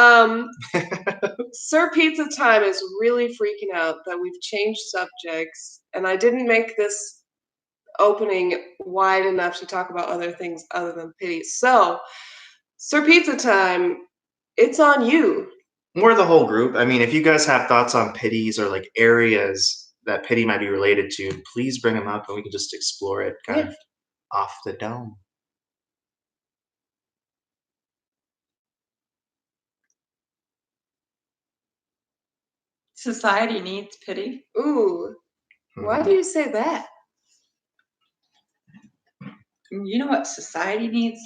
Sir Pizza Time is really freaking out that we've changed subjects, and I didn't make this opening wide enough to talk about other things other than pity. So, Sir Pizza Time, it's on you. More the whole group. I mean, if you guys have thoughts on pities or like areas that pity might be related to, please bring them up and we can just explore it kind of off the dome. Society needs pity. Ooh, why do you say that? You know what society needs?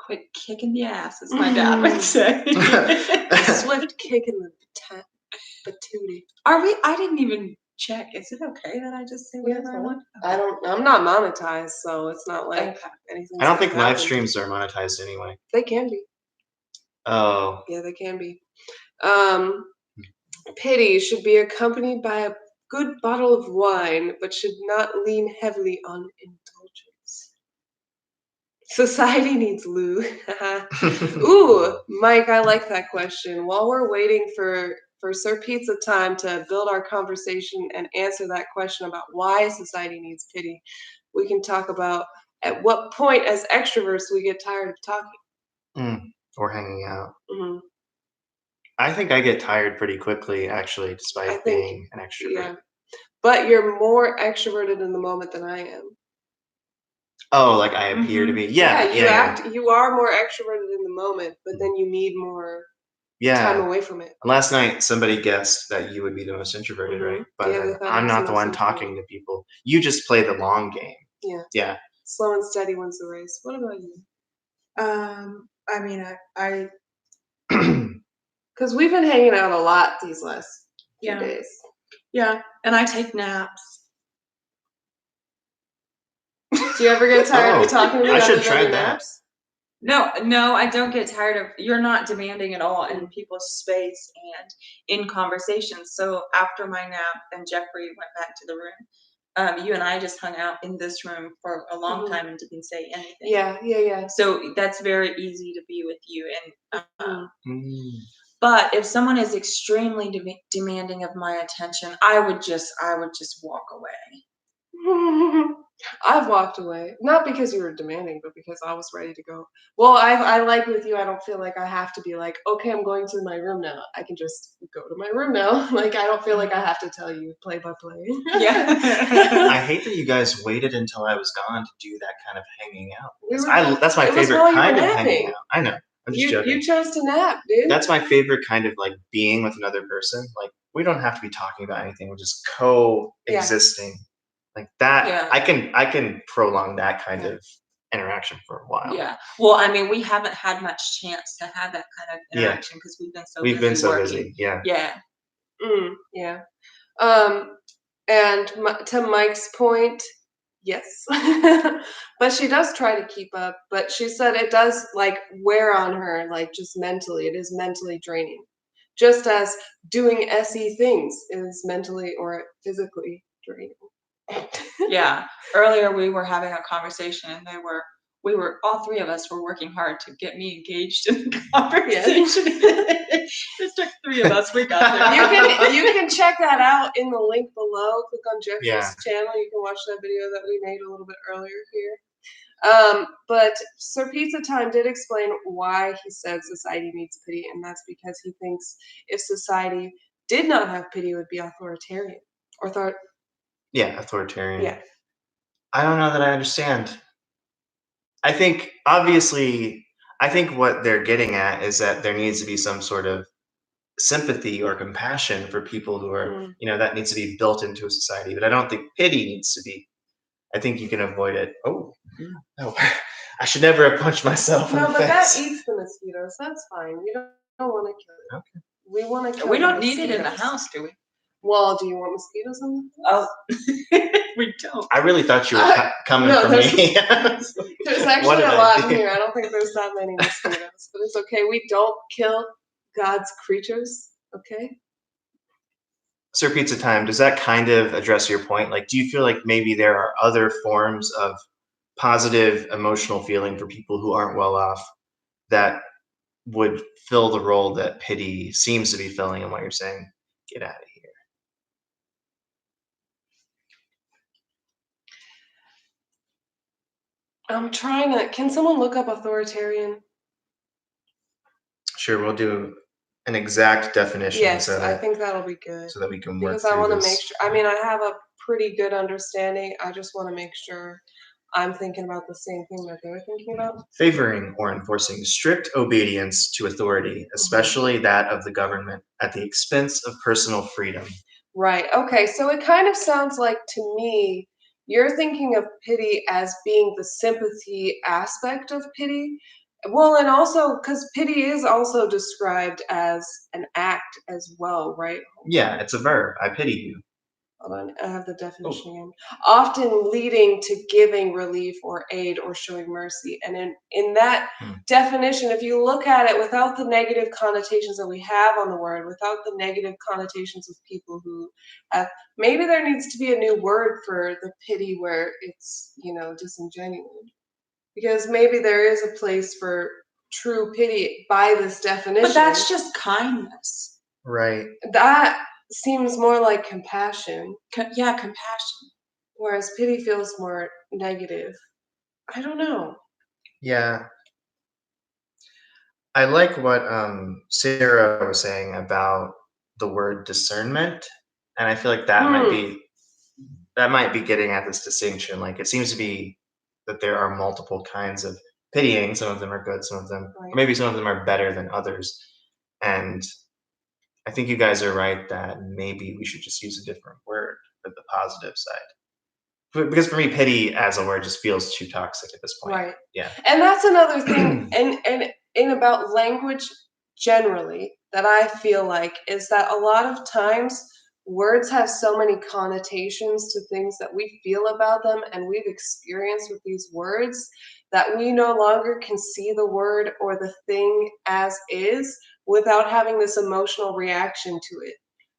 Quick kick in the ass, as my dad would say. Swift kick in the patootie. Are we? I didn't even check. Is it okay that I just say whatever I want? I'm not monetized, so it's not like anything. I don't think live streams are monetized anyway. They can be. Oh. Yeah, they can be. Pity should be accompanied by a good bottle of wine, but should not lean heavily on indulgence. Society needs loo. Ooh, Mike, I like that question. While we're waiting for Sir Pizza Time to build our conversation and answer that question about why society needs pity, we can talk about at what point as extroverts we get tired of talking. Or hanging out. Mm-hmm. I think I get tired pretty quickly, actually, despite being an extrovert. Yeah. But you're more extroverted in the moment than I am. Oh, like I appear to be? Yeah, you are more extroverted in the moment, but then you need more time away from it. Last night, somebody guessed that you would be the most introverted, right? But I'm not the one talking to people. You just play the long game. Yeah. Yeah. Slow and steady wins the race. What about you? I mean, I because we've been hanging out a lot these last few days. Yeah, and I take naps. Do you ever get tired of talking to me? I should try naps. No, I don't get tired of. You're not demanding at all in people's space and in conversations. So after my nap and Jeffrey went back to the room, you and I just hung out in this room for a long time and didn't say anything. Yeah. So that's very easy to be with you. And but if someone is extremely demanding of my attention, I would just walk away. I've walked away, not because you were demanding, but because I was ready to go. Well, I like with you, I don't feel like I have to be like, okay, I'm going to my room now. I can just go to my room now. Like, I don't feel like I have to tell you play by play. Yeah. I hate that you guys waited until I was gone to do that kind of hanging out. That's my favorite kind of hanging out. I know. I'm just joking. You chose to nap, dude. That's my favorite kind of like being with another person. Like, we don't have to be talking about anything. We're just coexisting. Like that, I can prolong that kind of interaction for a while. Yeah. Well, I mean, we haven't had much chance to have that kind of interaction because we've been so busy. Yeah. Yeah. Yeah. And to Mike's point, yes, but she does try to keep up. But she said it does like wear on her, like just mentally. It is mentally draining just as doing SE things is mentally or physically draining. Yeah. Earlier we were having a conversation and we were all three of us were working hard to get me engaged in the conversation. It took three of us. We got there. You can check that out in the link below. Click on Jeffrey's Yeah. channel. You can watch that video that we made a little bit earlier here. But Sir Pizza Time did explain why he said society needs pity, and that's because he thinks if society did not have pity, it would be authoritarian. Yeah, authoritarian. Yeah. I don't know that I understand. I think, obviously, I think what they're getting at is that there needs to be some sort of sympathy or compassion for people who are, that needs to be built into a society. But I don't think pity needs to be. I think you can avoid it. Oh, I should never have punched myself in the No, but face. that eats the mosquitoes. That's fine. We don't want to kill it. Okay. We want to kill We the don't need it in the mosquitoes. house, do we? Well, do you want mosquitoes in the house? Oh, we don't. I really thought you were coming for me. There's actually a lot in here. I don't think there's that many mosquitoes, but it's okay. We don't kill God's creatures, okay? Sir Pizza Time, does that kind of address your point? Like, do you feel like maybe there are other forms of positive emotional feeling for people who aren't well off that would fill the role that pity seems to be filling, and what you're saying, get out of here? I'm trying to. Can someone look up authoritarian? Sure, we'll do an exact definition. Yes, so that, I think that'll be good. So that we can work because through I want to this. make sure. I mean, I have a pretty good understanding. I just want to make sure I'm thinking about the same thing that they're thinking about. Favoring or enforcing strict obedience to authority, especially that of the government, at the expense of personal freedom. Right. Okay. So it kind of sounds like to me, you're thinking of pity as being the sympathy aspect of pity. Well, and also because pity is also described as an act as well, right? Yeah, it's a verb. I pity you. Hold on, I have the definition again. Often leading to giving relief or aid or showing mercy. And in that definition, if you look at it without the negative connotations that we have on the word, without the negative connotations of people who have, maybe there needs to be a new word for the pity where it's, disingenuous. Because maybe there is a place for true pity by this definition. But that's just kindness. Right. That seems more like compassion. Yeah, compassion. Whereas pity feels more negative. I don't know. Yeah. I like what Sarah was saying about the word discernment, and I feel like that might be getting at this distinction. Like, it seems to be that there are multiple kinds of pitying. Some of them are good, some of them, or maybe some of them are better than others. And I think you guys are right that maybe we should just use a different word for the positive side. Because for me, pity as a word just feels too toxic at this point. Right. Yeah. And that's another thing, and in about language generally, that I feel like is that a lot of times words have so many connotations to things that we feel about them and we've experienced with these words that we no longer can see the word or the thing as is without having this emotional reaction to it.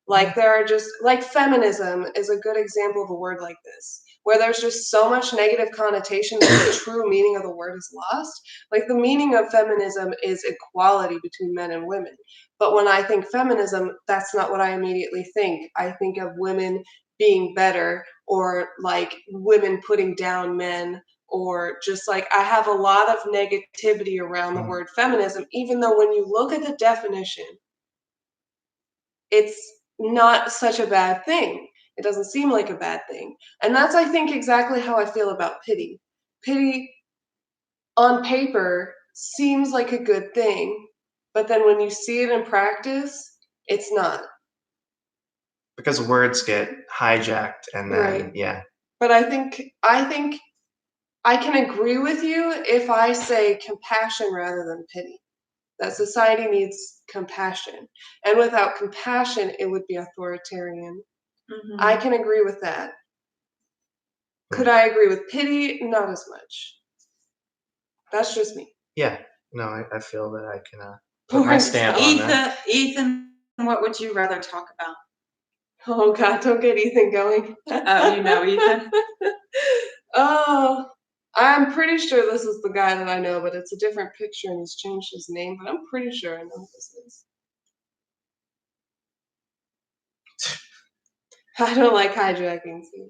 Like there are just, like feminism is a good example of a word like this, where there's just so much negative connotation that the true meaning of the word is lost. Like the meaning of feminism is equality between men and women. But when I think feminism, that's not what I immediately think. I think of women being better, or like women putting down men, or just like I have a lot of negativity around the word feminism, even though when you look at the definition, it's not such a bad thing. It doesn't seem like a bad thing. And that's, I think, exactly how I feel about pity. Pity on paper seems like a good thing, but then when you see it in practice, it's not. Because words get hijacked and then, yeah. But I think I can agree with you if I say compassion rather than pity. That society needs compassion. And without compassion, it would be authoritarian. I can agree with that. Could I agree with pity? Not as much. That's just me. Yeah. No, I feel that I can put my stamp on that. Ethan what would you rather talk about? Oh God, don't get Ethan going. Oh, you know Ethan? Oh, I'm pretty sure this is the guy that I know, but it's a different picture and he's changed his name, but I'm pretty sure I know who this is. I don't like hijacking either.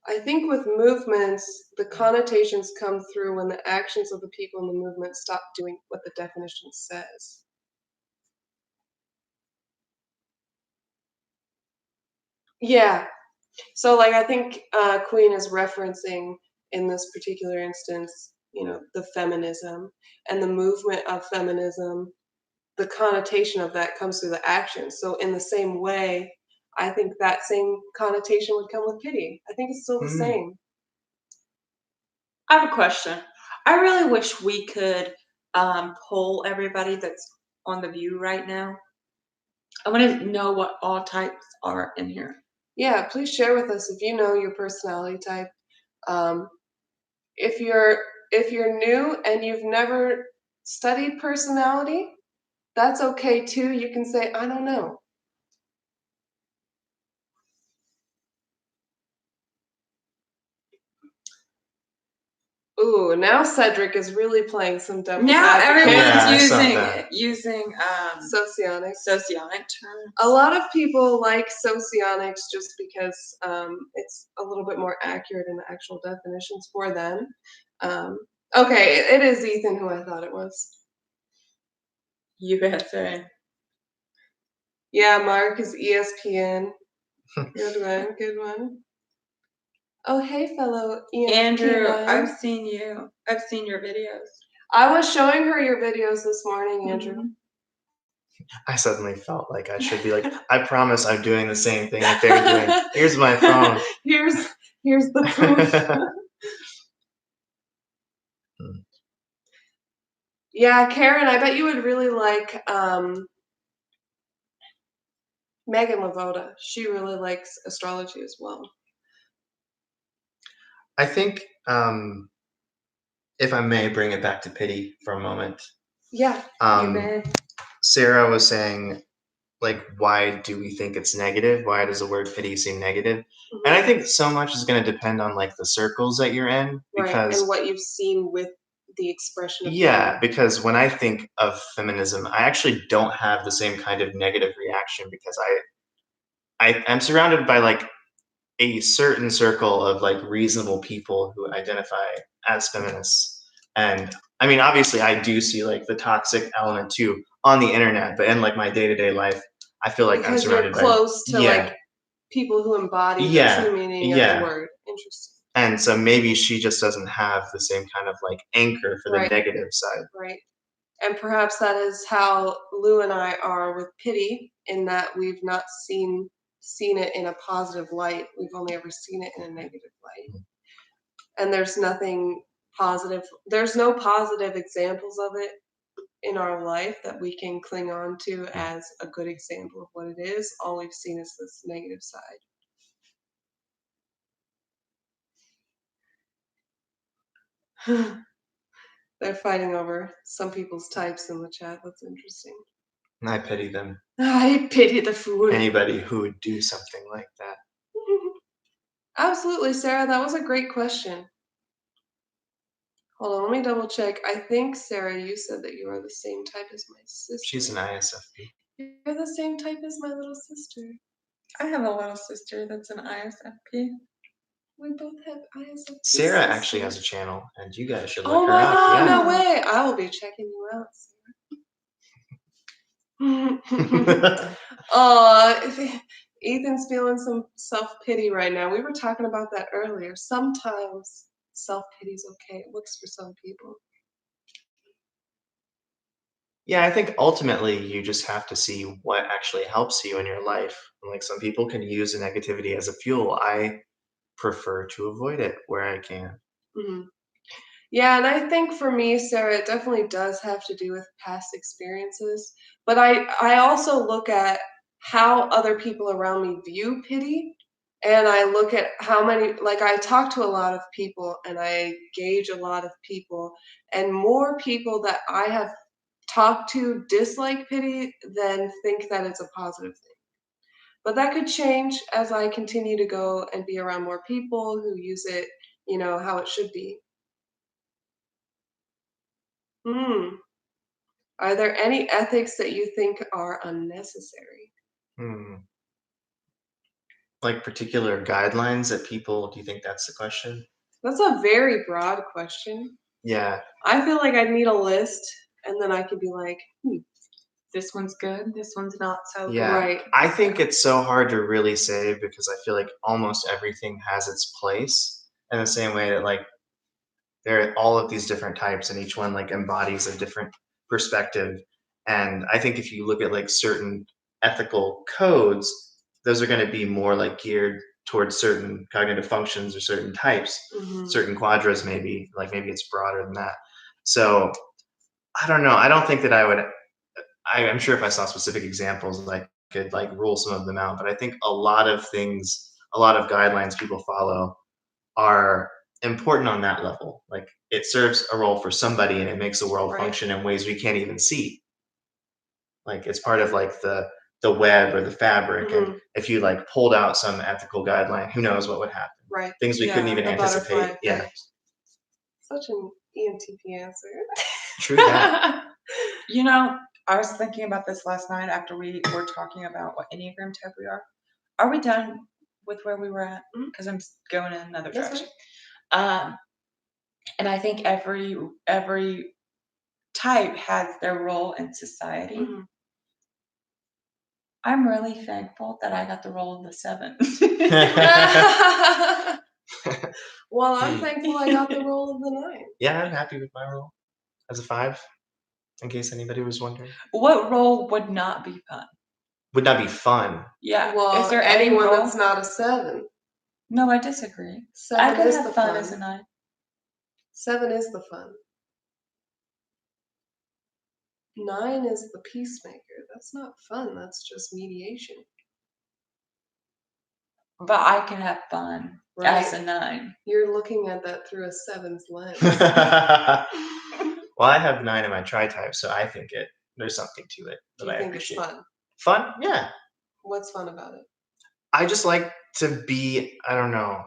I think with movements, the connotations come through when the actions of the people in the movement stop doing what the definition says. Yeah. So, like, I think Queen is referencing in this particular instance, the feminism and the movement of feminism. The connotation of that comes through the action. So, in the same way, I think that same connotation would come with pity. I think it's still the same. I have a question. I really wish we could poll everybody that's on the view right now. I want to know what all types are in here. Yeah, please share with us if you know your personality type. If you're new and you've never studied personality, that's okay too. You can say, I don't know. Ooh, now Cedric is really playing some devil's Now advocate. everyone's using socionic terms. A lot of people like socionics just because it's a little bit more accurate in the actual definitions for them. Okay, it is Ethan who I thought it was. USA. Yeah, Mark is ESPN. Good one. Oh, hey, fellow ENTP. Andrew, I've seen you. I've seen your videos. I was showing her your videos this morning, Andrew. Mm-hmm. I suddenly felt like I should be like, I promise I'm doing the same thing that they're doing. Here's my phone. Here's the proof. Yeah, Karen, I bet you would really like Megan Lavoda. She really likes astrology as well. I think, if I may bring it back to pity for a moment. Yeah, you may. Sarah was saying, like, why do we think it's negative? Why does the word pity seem negative? Mm-hmm. And I think so much is going to depend on, like, the circles that you're in. Because, and what you've seen with the expression of pity. Because when I think of feminism, I actually don't have the same kind of negative reaction because I'm surrounded by, like, a certain circle of, like, reasonable people who identify as feminists. And I mean, obviously I do see, like, the toxic element too on the internet, but in, like, my day-to-day life, I feel like I'm surrounded by close to like people who embody the true meaning of the word. Interesting. And so maybe she just doesn't have the same kind of, like, anchor for the negative side. Right. And perhaps that is how Lou and I are with pity, in that we've not seen it in a positive light. We've only ever seen it in a negative light. And there's nothing positive. There's no positive examples of it in our life that we can cling on to as a good example of what it is. All we've seen is this negative side. They're fighting over some people's types in the chat. That's interesting. I pity them. I pity the fool. Anybody who would do something like that. Absolutely, Sarah. That was a great question. Hold on, let me double check. I think, Sarah, you said that you are the same type as my sister. She's an ISFP. You're the same type as my little sister. I have a little sister that's an ISFP. We both have ISFP. Sarah actually has a channel, and you guys should look her up. Oh my God, no way! I will be checking you out, Sarah. Ethan's feeling some self-pity right now. We were talking about that earlier. Sometimes self-pity is okay. It works for some people. Yeah, I think ultimately you just have to see what actually helps you in your life. Like, some people can use the negativity as a fuel. I prefer to avoid it where I can. Mm-hmm. Yeah, and I think for me, Sarah, it definitely does have to do with past experiences. But I also look at how other people around me view pity. And I look at how many, like, I talk to a lot of people and I gauge a lot of people. And more people that I have talk to dislike pity, then think that it's a positive thing. But that could change as I continue to go and be around more people who use it, how it should be. Hmm. Are there any ethics that you think are unnecessary? Hmm. Like particular guidelines that people, do you think that's the question? That's a very broad question. Yeah. I feel like I'd need a list, and then I could be like, This one's good. This one's not so good. Yeah. right. I think it's so hard to really say because I feel like almost everything has its place in the same way that like there are all of these different types and each one like embodies a different perspective. And I think if you look at like certain ethical codes, those are going to be more like geared towards certain cognitive functions or certain types, Mhm. certain quadras maybe, like maybe it's broader than that. So I don't know. I don't think that I'm sure if I saw specific examples, I could like rule some of them out. But I think a lot of things, a lot of guidelines people follow are important on that level. Like it serves a role for somebody and it makes the world Right. function in ways we can't even see. Like it's part of like the web or the fabric. And Mhm. if you like pulled out some ethical guideline, who knows what would happen? Right. Things we couldn't even the butterfly anticipate. Yeah. effect. Such an ENTP answer. True that. You know, I was thinking about this last night after we were talking about what Enneagram type we are. Are we done with where we were at? Mhm. Because I'm going in another That's direction. And I think every type has their role in society. Mhm. I'm really thankful that I got the role of the 7. Well, I'm thankful I got the role of the 9. Yeah, I'm happy with my role as a 5, in case anybody was wondering. What role would not be fun? Would not be fun. Yeah. Well, Is there any anyone role? that's not a 7. No, I disagree. 7 I could is have the fun as a 9. 7 is the fun. 9 is the peacemaker. That's not fun. That's just mediation. But I can have fun as Right. a 9. You're looking at that through a 7's lens. Well, I have 9 in my tri-type, so I think there's something to it Do that you I think it's appreciate. fun? Fun? Yeah. What's fun about it? I just like to be, I don't know.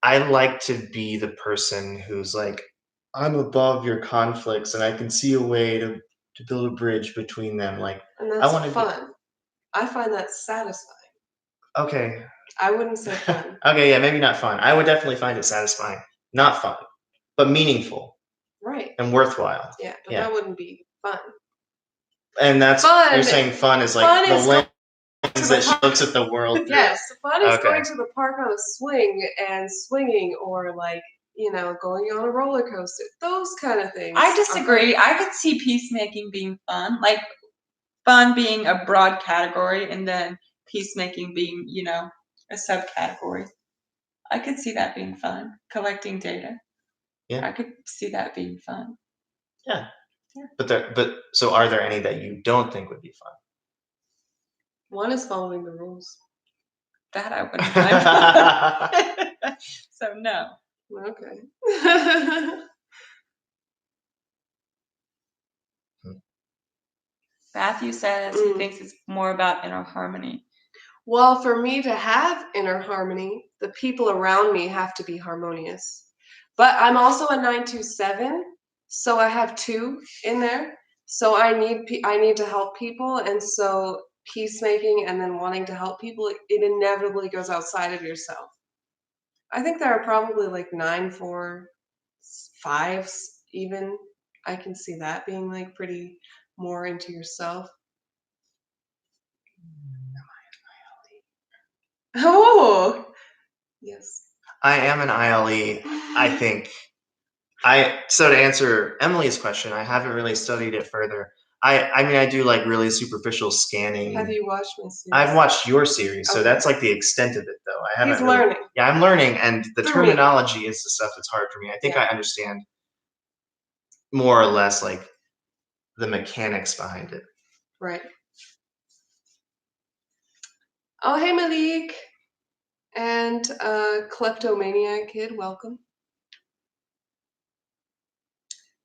I like to be the person who's like, I'm above your conflicts and I can see a way to build a bridge between them. Like And I that's want to fun. I find that satisfying. Okay. I wouldn't say fun. Okay, yeah, maybe not fun. I would definitely find it satisfying. Not fun, but meaningful Right. and worthwhile. Yeah, but Yeah. that wouldn't be fun. And that's Fun. you're saying fun is like Fun the is lens to the that she park. looks at the world through. Yes, fun is Okay. going to the park on a swing and swinging, or like going on a roller coaster. Those kind of things. I disagree. I could see peacemaking being fun. Like fun being a broad category and then peacemaking being, a subcategory. I could see that being fun. Collecting data. Yeah. I could see that being fun. Yeah. Yeah. But so are there any that you don't think would be fun? One is following the rules. That I wouldn't find fun. So no. Okay. Matthew says he thinks it's more about inner harmony. Well, for me to have inner harmony, the people around me have to be harmonious. But I'm also a 927, so I have 2 in there. So I need to help people, and so peacemaking and then wanting to help people, it inevitably goes outside of yourself. I think there are probably like 9, 4, 5s even. I can see that being like pretty more into yourself. Oh, yes. I am an ILE, I think. So to answer Emily's question, I haven't really studied it further. I mean I do like really superficial scanning. Have you watched my series? I've watched your series, so Okay. that's like the extent of it though. I haven't He's really, learning. Yeah, I'm learning and the Through me. terminology is the stuff that's hard for me. I think Yeah. I understand more or less like the mechanics behind it. Right. Oh, hey, Malik. And Kleptomaniac Kid, welcome.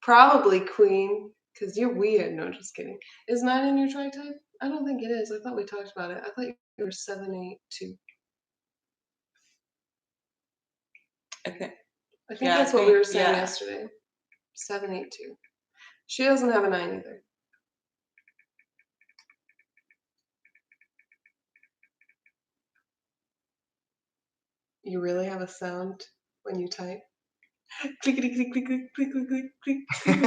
Probably Queen. Because you're weird. No, just kidding. Is 9 in your tri-type? I don't think it is. I thought we talked about it. I thought you were 782. Okay. I think Yeah, that's what we were saying yeah. yesterday. 782. She doesn't have a 9 either. You really have a sound when you type? Clickety click click click click click click click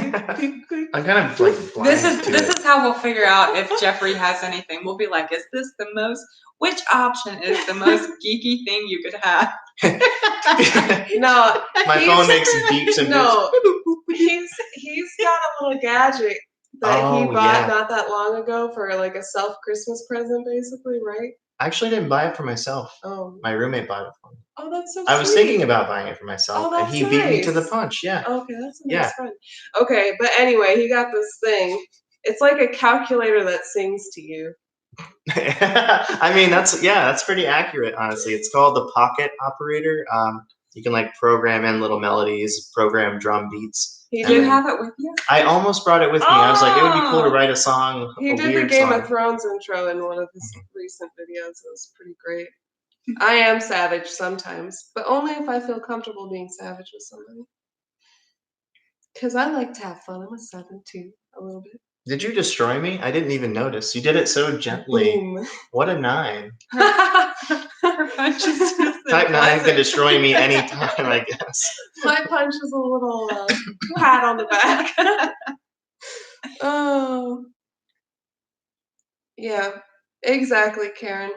click click click. I'm kind of like blind This to is it. how we'll figure out if Jeffrey has anything. We'll be like, is this the most? Which option is the most geeky thing you could have? No, My phone makes beeps and no. He's got a little gadget that he Oh, bought yeah. not that long ago for like a self Christmas present, basically, right? I actually didn't buy it for myself. Oh, My roommate bought it for me. oh, that's so I was sweet. thinking about buying it for myself, Oh, and that's he beat me to the nice. punch. Yeah. Okay, that's a nice Yeah. friend. Okay, but anyway, he got this thing. It's like a calculator that sings to you. I mean, that's pretty accurate, honestly. It's called the Pocket Operator. You can like program in little melodies, program drum beats. He Do you did. have it with you? I almost brought it with me. I was like, it would be cool to Oh! write a song, He a did the weird Game song. of Thrones intro in one of his recent videos. It was pretty great. I am savage sometimes, but only if I feel comfortable being savage with somebody. Because I like to have fun. I'm a 7 too, a little bit. Did you destroy me? I didn't even notice. You did it so gently. Boom. What a 9. Her punch is just Type 9 can pleasant. destroy me anytime, I guess. My punch is a little pat on the back. Oh. Yeah, exactly, Karen.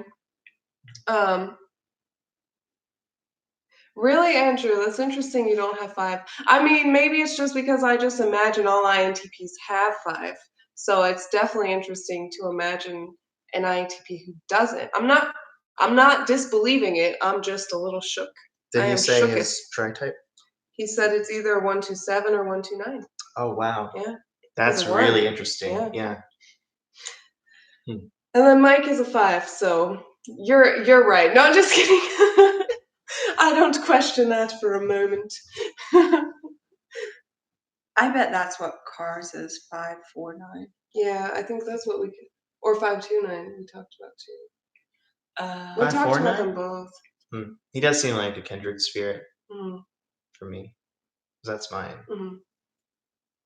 Really, Andrew, that's interesting you don't have 5. I mean, maybe it's just because I just imagine all INTPs have 5. So it's definitely interesting to imagine an INTP who doesn't. I'm not disbelieving it. I'm just a little shook. Did I he am say shooketh. his tri-type? He said it's either 127 or 129. Oh, wow. Yeah. That's He's a really 1. interesting. Yeah. And then Mike is a 5, so you're right. No, just kidding. I don't question that for a moment. I bet that's what Cars is, 549. Yeah, I think that's what we could, or 529 we talked about too. We talked about 549? them both. He does seem like a kindred spirit Mm. for me. That's mine. Mhm.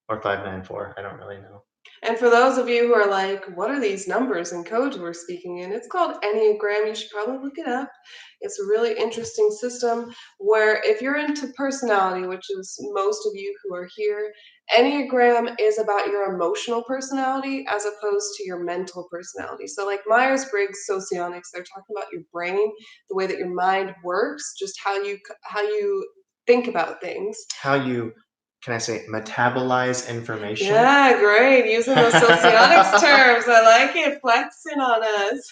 Or 594. I don't really know. And for those of you who are like, what are these numbers and codes we're speaking in? It's called Enneagram. You should probably look it up. It's a really interesting system where if you're into personality, which is most of you who are here, Enneagram is about your emotional personality as opposed to your mental personality. So like Myers-Briggs socionics, they're talking about your brain, the way that your mind works, just how you think about things. How you, can I say, metabolize information? Yeah, great. Using those socionics terms. I like it. Flexing on us.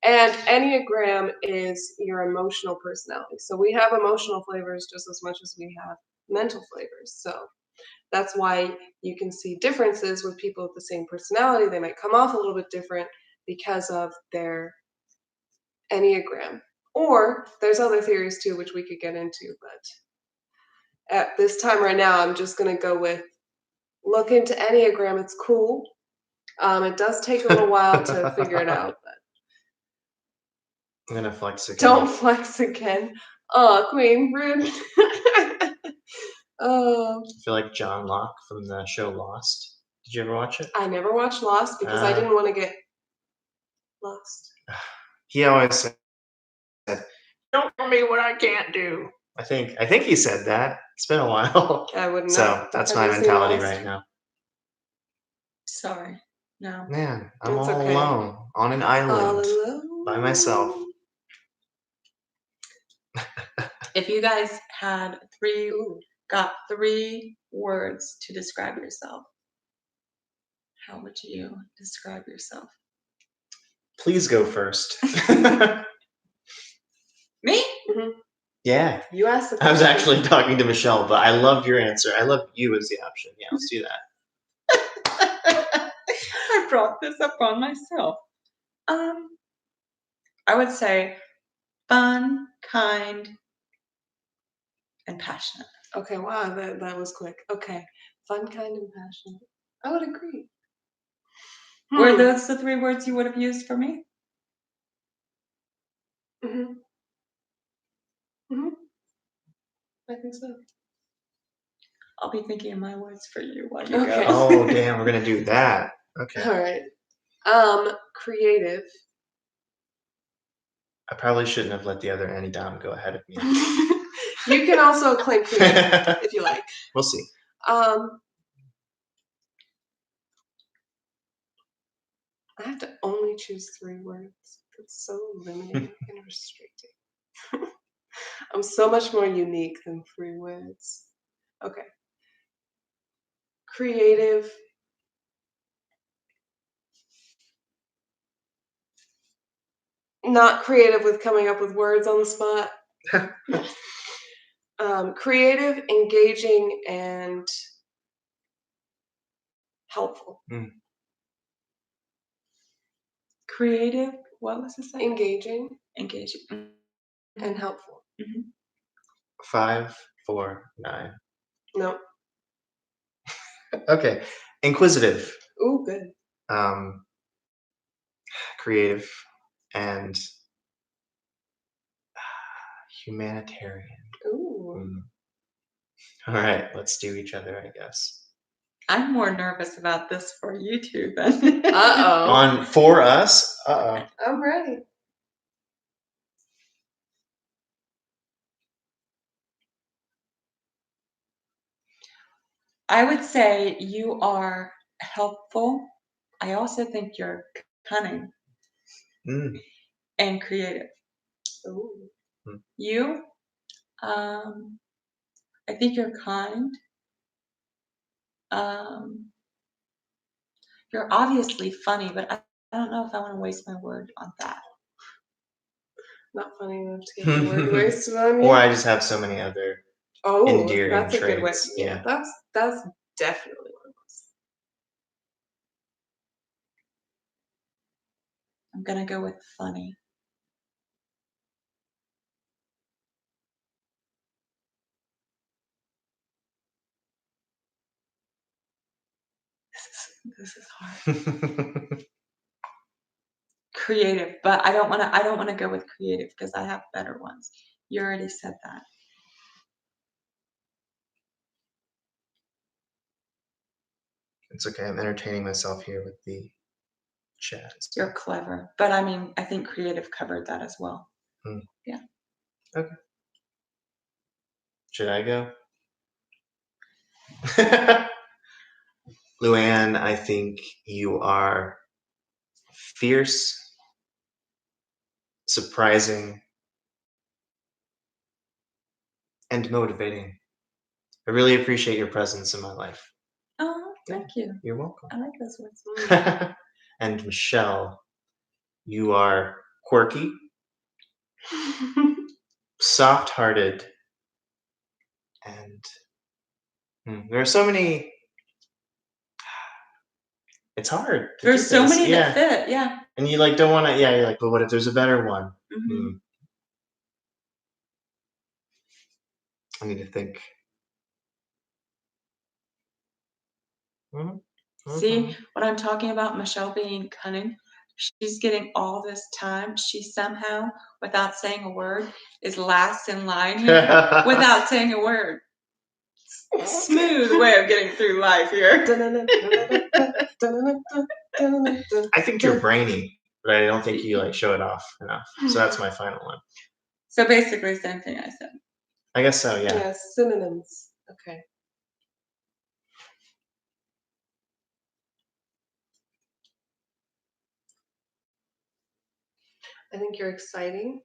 And Enneagram is your emotional personality. So we have emotional flavors just as much as we have mental flavors. So that's why you can see differences with people with the same personality. They might come off a little bit different because of their Enneagram. Or there's other theories too, which we could get into. But at this time right now, I'm just going to go with look into Enneagram. It's cool. It does take a little while to figure it out, but I'm gonna flex again. don't flex again. Oh, Queen, rude. Oh, I feel like John Locke from the show Lost. Did you ever watch it? I never watched Lost because I didn't want to get lost. He always said, "Don't tell me what I can't do." I think he said that. It's been a while. I wouldn't So know. that's Have my you seen mentality Lost? right now. Sorry. No. Man, I'm It's all okay. alone on an All island alone. by myself. If you guys had got 3 words to describe yourself, how would you describe yourself? Please go first. Me? Mhm. Yeah. You asked the I was question. actually talking to Michelle, but I love your answer. I love you as the option. Yeah, let's do that. I brought this up on myself. I would say fun, kind, and passionate. Okay, wow, that was quick. Okay, fun, kind, and passionate. I would agree. Were those the 3 words you would have used for me? Mm-hmm. Mm-hmm. I think so. I'll be thinking of my words for you while you Okay. go. Oh, damn, we're gonna do that. Okay. All right. Creative. I probably shouldn't have let the other Annie down go ahead of me. You can also claim creative if you like. We'll see. I have to only choose 3 words. That's so limiting and restricting. I'm so much more unique than 3 words. Okay. Creative. Not creative with coming up with words on the spot. Creative, engaging, and helpful. Creative, what was the second? Engaging Engaging. and helpful. 5, 4, 9. No. Okay. Inquisitive, Ooh, good. creative, and humanitarian. Ooh. All right, let's do each other, I guess. I'm more nervous about this for you two than. Uh-oh. For us? Uh-oh. I'm ready. I would say you are helpful. I also think you're cunning and creative. Ooh. You, I think you're kind. You're obviously funny, but I don't know if I want to waste my word on that. Not funny enough to get the word wasted on you. Or I just have so many other endearing that's traits. a good way. Yeah, that's definitely one of those. I'm gonna go with funny. This is hard. Creative, but I don't want to go with creative because I have better ones. You already said that. It's okay. I'm entertaining myself here with the chat. You're clever, but I mean, I think creative covered that as well. Yeah. Okay. Should I go? Luann, I think you are fierce, surprising, and motivating. I really appreciate your presence in my life. Oh, thank you. You're welcome. I like those words. And Michelle, you are quirky, soft-hearted, and there are so many. It's hard. There's so many that fit, yeah. And you like don't want to, you're like, but what if there's a better one? I need to think. See what I'm talking about? Michelle being cunning. She's getting all this time. She somehow, without saying a word, is last in line here without saying a word. Smooth way of getting through life here. I think you're brainy, but I don't think you like show it off enough. So that's my final one. So basically, same thing I said. I guess so, yeah. Yes, synonyms. Okay. I think you're exciting.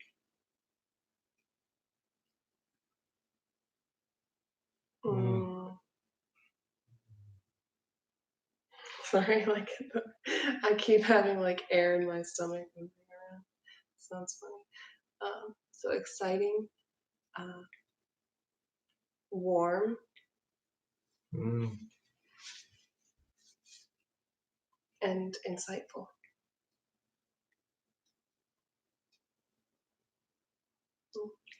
Sorry, like I keep having like air in my stomach moving around. Sounds funny. So exciting, warm, and insightful.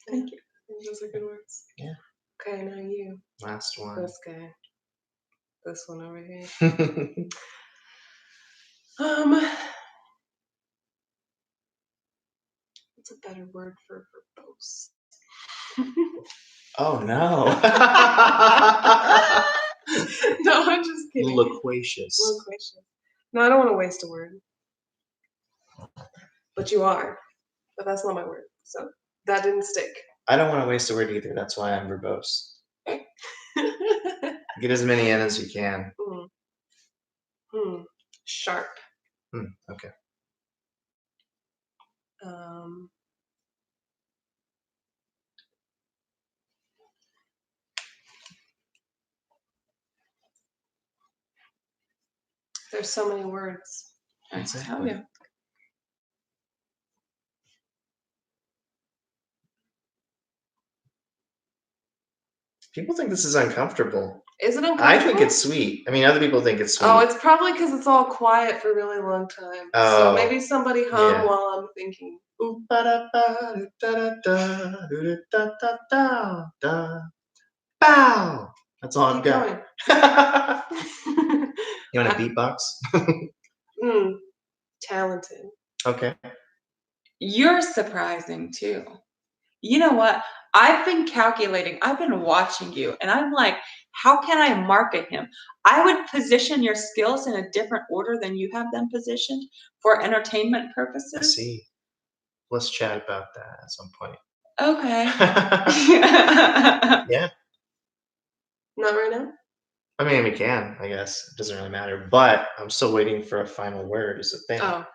Thank you. I think those are good words. Yeah. Okay, now you. Last one. This guy. This one over here. Oh What's a better word for verbose? no. No, I'm just kidding. Loquacious. Loquacious. No, I don't want to waste a word. But you are. But that's not my word. So that didn't stick. I don't want to waste a word either. That's why I'm verbose. Get as many in as you can. Sharp. Okay. There's so many words. I tell you. People think this is uncomfortable. Is it uncomfortable? I think it's sweet. I mean, other people think it's sweet. Oh, it's probably because it's all quiet for a really long time. So maybe somebody hum while I'm thinking. Bow. That's all I've got. You want a beatbox? Talented. Okay. You're surprising too. You know what? I've been calculating, I've been watching you, and I'm like, how can I market him? I would position your skills in a different order than you have them positioned for entertainment purposes. I see. Let's chat about that at some point. Okay. Yeah. Not right now? I mean, we can, I guess. It doesn't really matter. But I'm still waiting for a final word is the thing. Oh.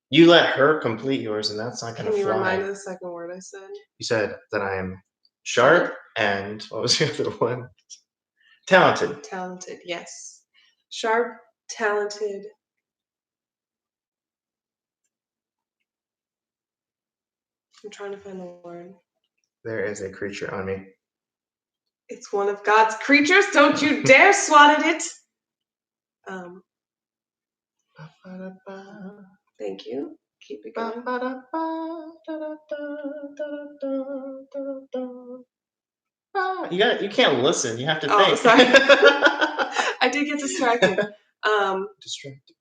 You let her complete yours, and that's not going to fly. Can you remind me the second word I said? You said that I am sharp and what was the other one? Talented. Talented, yes. Sharp, talented. I'm trying to find the word. There is a creature on me. It's one of God's creatures. Don't you dare swat at it. Thank you. Keep it going. You can't listen. You have to think. Oh, sorry. I did get distracted. Distracted.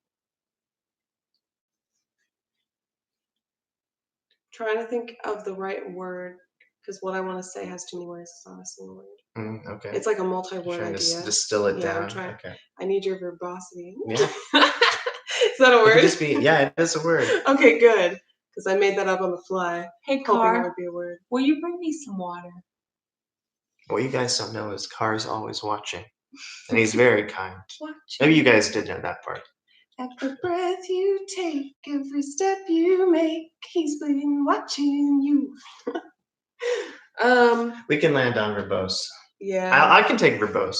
Trying to think of the right word because what I want to say has too many words. It's not a single word. Okay. It's like a multi-word trying idea. To distill it down. I'm trying. Okay. I need your verbosity. Yeah. Is that a word? It could just be, yeah, it is a word. Okay, good. Because I made that up on the fly. Hey, hoping Car, it would be a word. will you bring me some water? What you guys don't know is Car's always watching. And he's very kind. Watching. Maybe you guys did know that part. Every breath you take, every step you make, he's been watching you. We can land on verbose. Yeah. I can take verbose.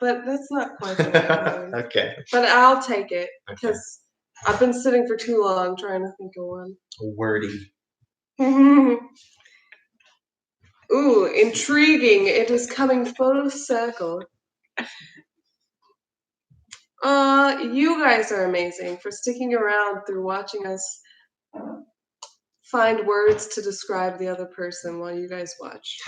But that's not quite the right word. Okay. But I'll take it because Okay. I've been sitting for too long trying to think of one. Wordy. Ooh, intriguing. It is coming full circle. You guys are amazing for sticking around through watching us find words to describe the other person while you guys watch.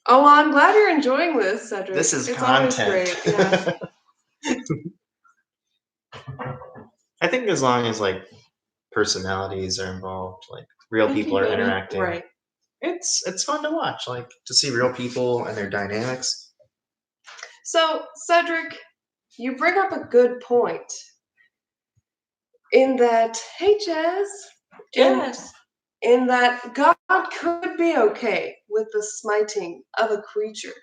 Oh, well, I'm glad you're enjoying this, Cedric. This is it's content. Always great. Yeah. I think as long as like personalities are involved, like real people are interacting, right? It's fun to watch, like to see real people and their dynamics. So, Cedric, you bring up a good point. In that, hey, Jazz. Yes. In that God could be okay with the smiting of a creature,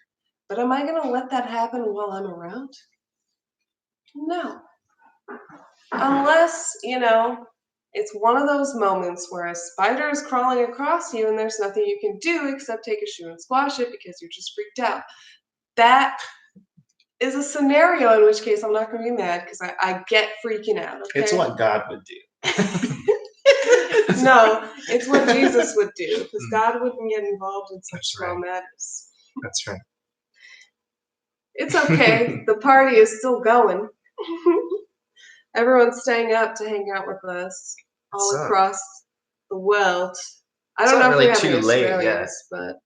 but am I going to let that happen while I'm around? No. Unless, it's one of those moments where a spider is crawling across you and there's nothing you can do except take a shoe and squash it because you're just freaked out. That is a scenario in which case I'm not going to be mad because I get freaking out. Okay? It's what God would do. No, it's what Jesus would do because God wouldn't get involved in such small matters. That's right. It's okay. The party is still going. Everyone's staying up to hang out with us all across the world. I don't know if we have any Australians, but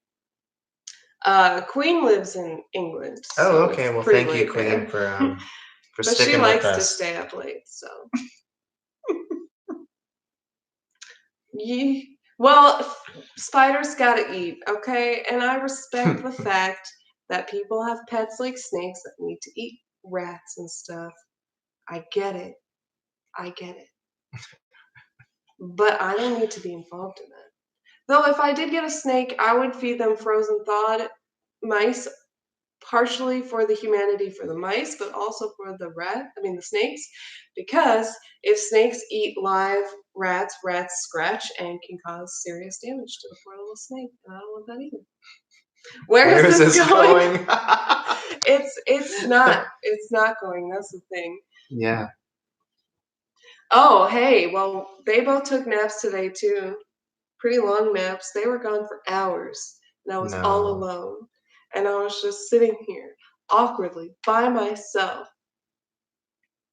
Queen lives in England. Oh, so okay. it's Well, pretty thank you, late Queen, there. for But she sticking with likes to us. stay up late, so. Well, spiders gotta eat, okay? And I respect the fact that people have pets like snakes that need to eat rats and stuff. I get it. I get it. But I don't need to be involved in that. Though if I did get a snake, I would feed them frozen thawed mice, partially for the humanity for the mice, but also for the snakes, because if snakes eat live rats, rats scratch and can cause serious damage to the poor little snake. And I don't want that either. Where is this going? It's not going. That's the thing. Yeah. Oh, hey, well, they both took naps today too. Pretty long naps. They were gone for hours, and I was all No. alone. And I was just sitting here, awkwardly, by myself.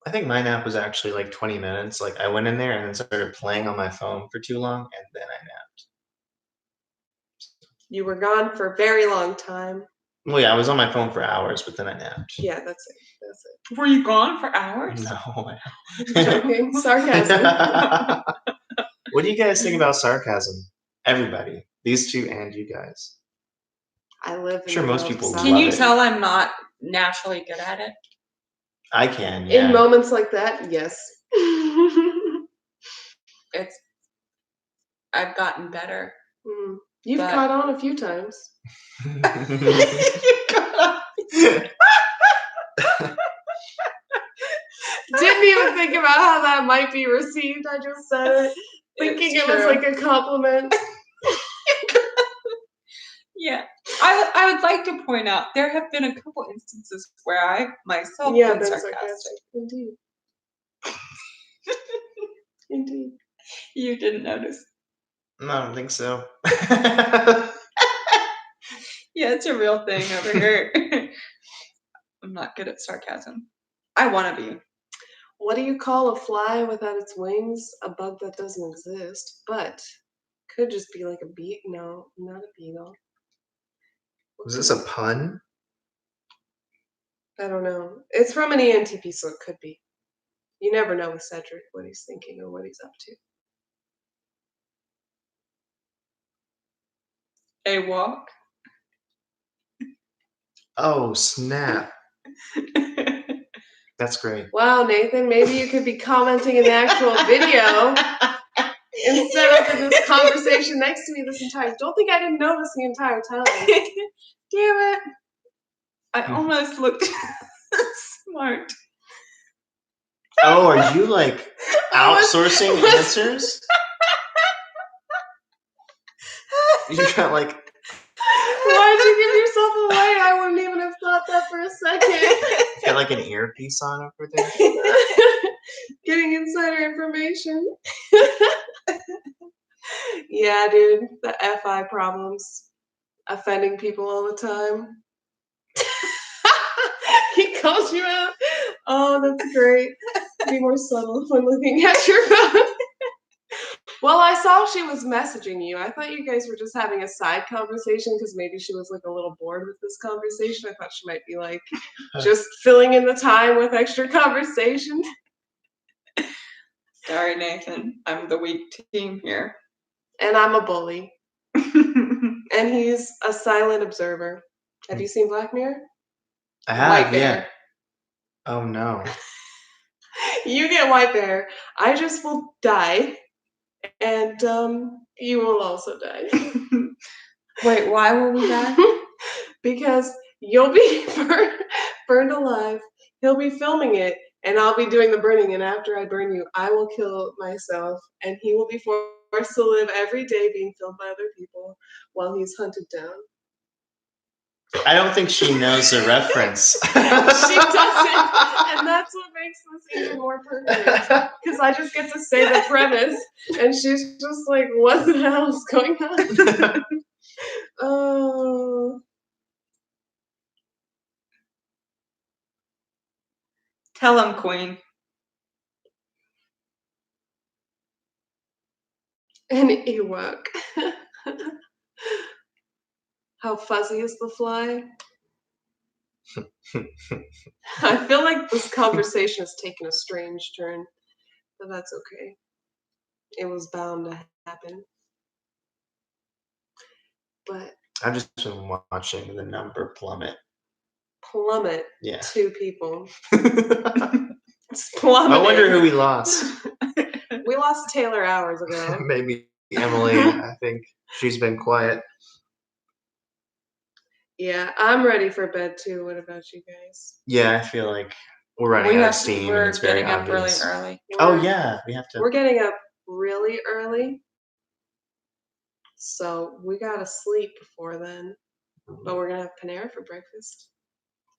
I think my nap was actually like 20 minutes. Like I went in there and then started playing on my phone for too long, and then I napped. You were gone for a very long time. Well, yeah, I was on my phone for hours, but then I napped. Yeah, that's it. Were you gone for hours? No. Joking. Sarcasm. What do you guys think about sarcasm? Everybody. These two and you guys. I live in I'm sure the most world of people Can love you it. tell I'm not naturally good at it? I can, yeah. In moments like that, yes. I've gotten better. You've But- caught on a few times. Didn't even think about how that might be received. I just said it, thinking it was like a compliment. Yeah. I would like to point out there have been a couple instances where I myself Yeah, been been sarcastic. Indeed. Indeed. You didn't notice. No, I don't think so. Yeah, it's a real thing over here. I'm not good at sarcasm. I want to be. What do you call a fly without its wings? A bug that doesn't exist, but could just be like a bee. No, not a beetle. Was this a pun? I don't know. It's from an ENTP, so it could be. You never know with Cedric what he's thinking or what he's up to. A walk. Oh, snap. That's great. Wow, Nathan, maybe you could be commenting in the actual video instead of in this conversation next to me this entire. Don't think I didn't notice the entire time. Damn it. I almost looked smart. Oh, are you like outsourcing answers? You got like. Why'd you give yourself away? I wouldn't even have thought that for a second. Got like an earpiece on over there? Getting insider information. Yeah, dude. The FI problems. Offending people all the time. He calls you out. Oh, that's great. Be more subtle when looking at your phone. Well, I saw she was messaging you. I thought you guys were just having a side conversation because maybe she was like a little bored with this conversation. I thought she might be like just filling in the time with extra conversation. Sorry, Nathan. I'm the weak team here. And I'm a bully. And he's a silent observer. Have you seen Black Mirror? I have, White Bear. yeah. Oh no. You get White Bear. I just will die. And you will also die. Wait, why will we die? Because you'll be burned alive. He'll be filming it, and I'll be doing the burning. And after I burn you, I will kill myself, and he will be forced to live every day being filmed by other people while he's hunted down. I don't think she knows the reference. She doesn't, and that's what makes this even more perfect. Because I just get to say the premise, and she's just like, "What the hell is going on?" Oh. Tell him, Queen. An Ewok. How fuzzy is the fly? I feel like this conversation has taken a strange turn, but that's okay. It was bound to happen. But I've just been watching the number plummet. plummet Yeah. 2 people. I It's plummeting. wonder who we lost. We lost Taylor hours ago. Maybe Emily. I think she's been quiet. Yeah, I'm ready for bed too. What about you guys? Yeah, I feel like we're running out of steam, and We're it's very getting up really obvious. early. Oh yeah, we have to. We're getting up really early, so we gotta sleep before then. But we're gonna have Panera for breakfast.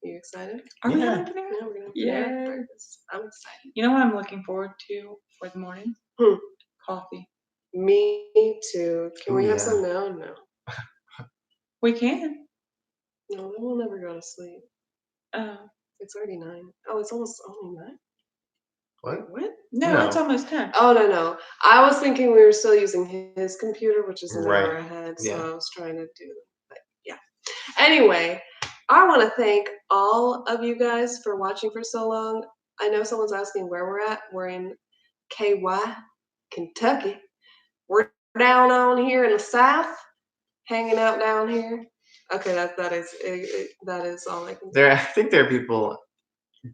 Are you excited? Are we Yeah. having Panera? Yeah, we're gonna have Panera Yay. for breakfast. I'm excited. You know what I'm looking forward to for the morning? Hmm. Coffee. Me too. Can Ooh, we have yeah. some now? No. We can. No, then we'll never go to sleep. Oh. It's already 9. Oh, it's almost only 9. What? What? No, No. it's almost 10. Oh no. I was thinking we were still using his computer, which is an hour Right. ahead. So Yeah. I was trying to do, but yeah. Anyway, I want to thank all of you guys for watching for so long. I know someone's asking where we're at. We're in KY, Kentucky. We're down on here in the South, hanging out down here. Okay, that is all I can say. I think there are people.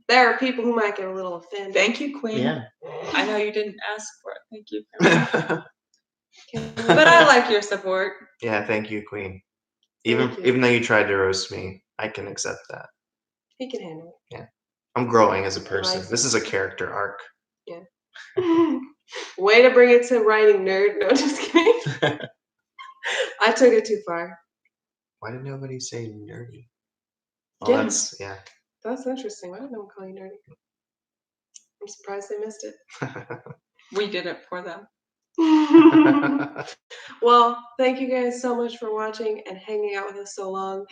There are people who might get a little offended. Thank you, Queen. Yeah. I know you didn't ask for it. Thank you. But But I like your support. Yeah, thank you, Queen. Thank you. Even though you tried to roast me, I can accept that. He can handle it. I'm growing as a person. Nice. This is a character arc. Way to bring it to writing, nerd. No, just kidding. I took it too far. Why did nobody say nerdy? Oh, Yeah. yeah. That's interesting. Why did no one call you nerdy? I'm surprised they missed it. We did it for them. Well, thank you guys so much for watching and hanging out with us so long.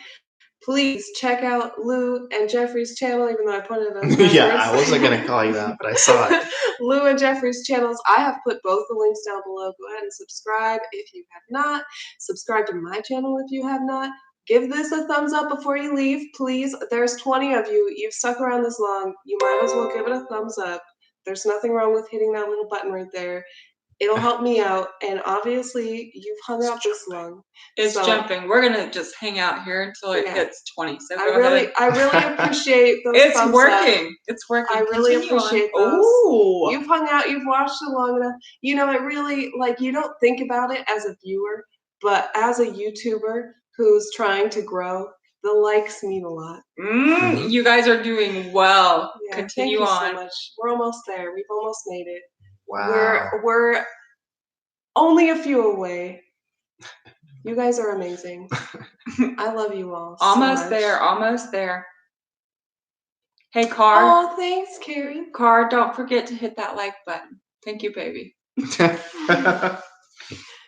Please check out Lou and Jeffrey's channel, even though I pointed it out. Yeah, I wasn't going to call you out, but I saw it. Lou and Jeffrey's channels. I have put both the links down below. Go ahead and subscribe if you have not. Subscribe to my channel if you have not. Give this a thumbs up before you leave, please. There's 20 of you. You've stuck around this long. You might as well give it a thumbs up. There's nothing wrong with hitting that little button right there. It'll help me out. And obviously, you've hung out this long. It's So, jumping. We're gonna just hang out here until it hits 20. So I really appreciate those It's thumbs working. up. It's working. I really Continue appreciate on. those. Ooh. You've hung out, you've watched it long enough. You know, it really, like, you don't think about it as a viewer, but as a YouTuber who's trying to grow, the likes mean a lot. You guys are doing well. Yeah, Continue thank you on. so much. We're almost there. We've almost made it. Wow. We're only a few away. You guys are amazing. I love you all. Almost so there. much. Almost there. Hey, Car. Oh, thanks, Carrie. Car, don't forget to hit that like button. Thank you, baby.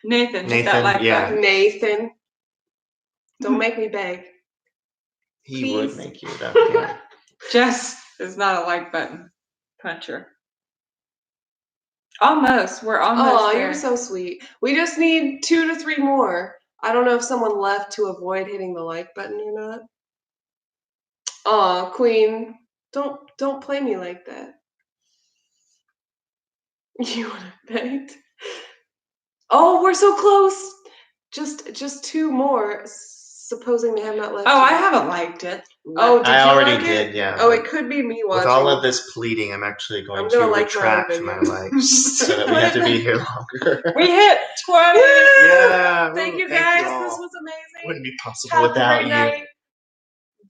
Nathan, hit that like button. Nathan. Don't make me beg. He Please. would make you, though. Yeah. Jess is not a like button puncher. Almost. We're almost Oh, there. you're so sweet. We just need 2 to 3 more. I don't know if someone left to avoid hitting the like button or not. Aw, Queen. Don't play me like that. You wanna bet? Oh, we're so close. Just 2 more, supposing they have not left. Oh, I yet. haven't liked it. Oh, did I you already like did, it? yeah. Oh, it could be me watching. With all of this pleading, I'm actually going I'm to gonna like my own retract my videos. likes so that we have to be here longer. We hit 20. Yeah. Thank you Thank guys. you all. This was amazing. Wouldn't be possible Have a without great you. night.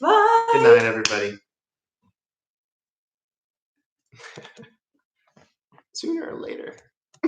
Bye. Good night, everybody. Sooner or later.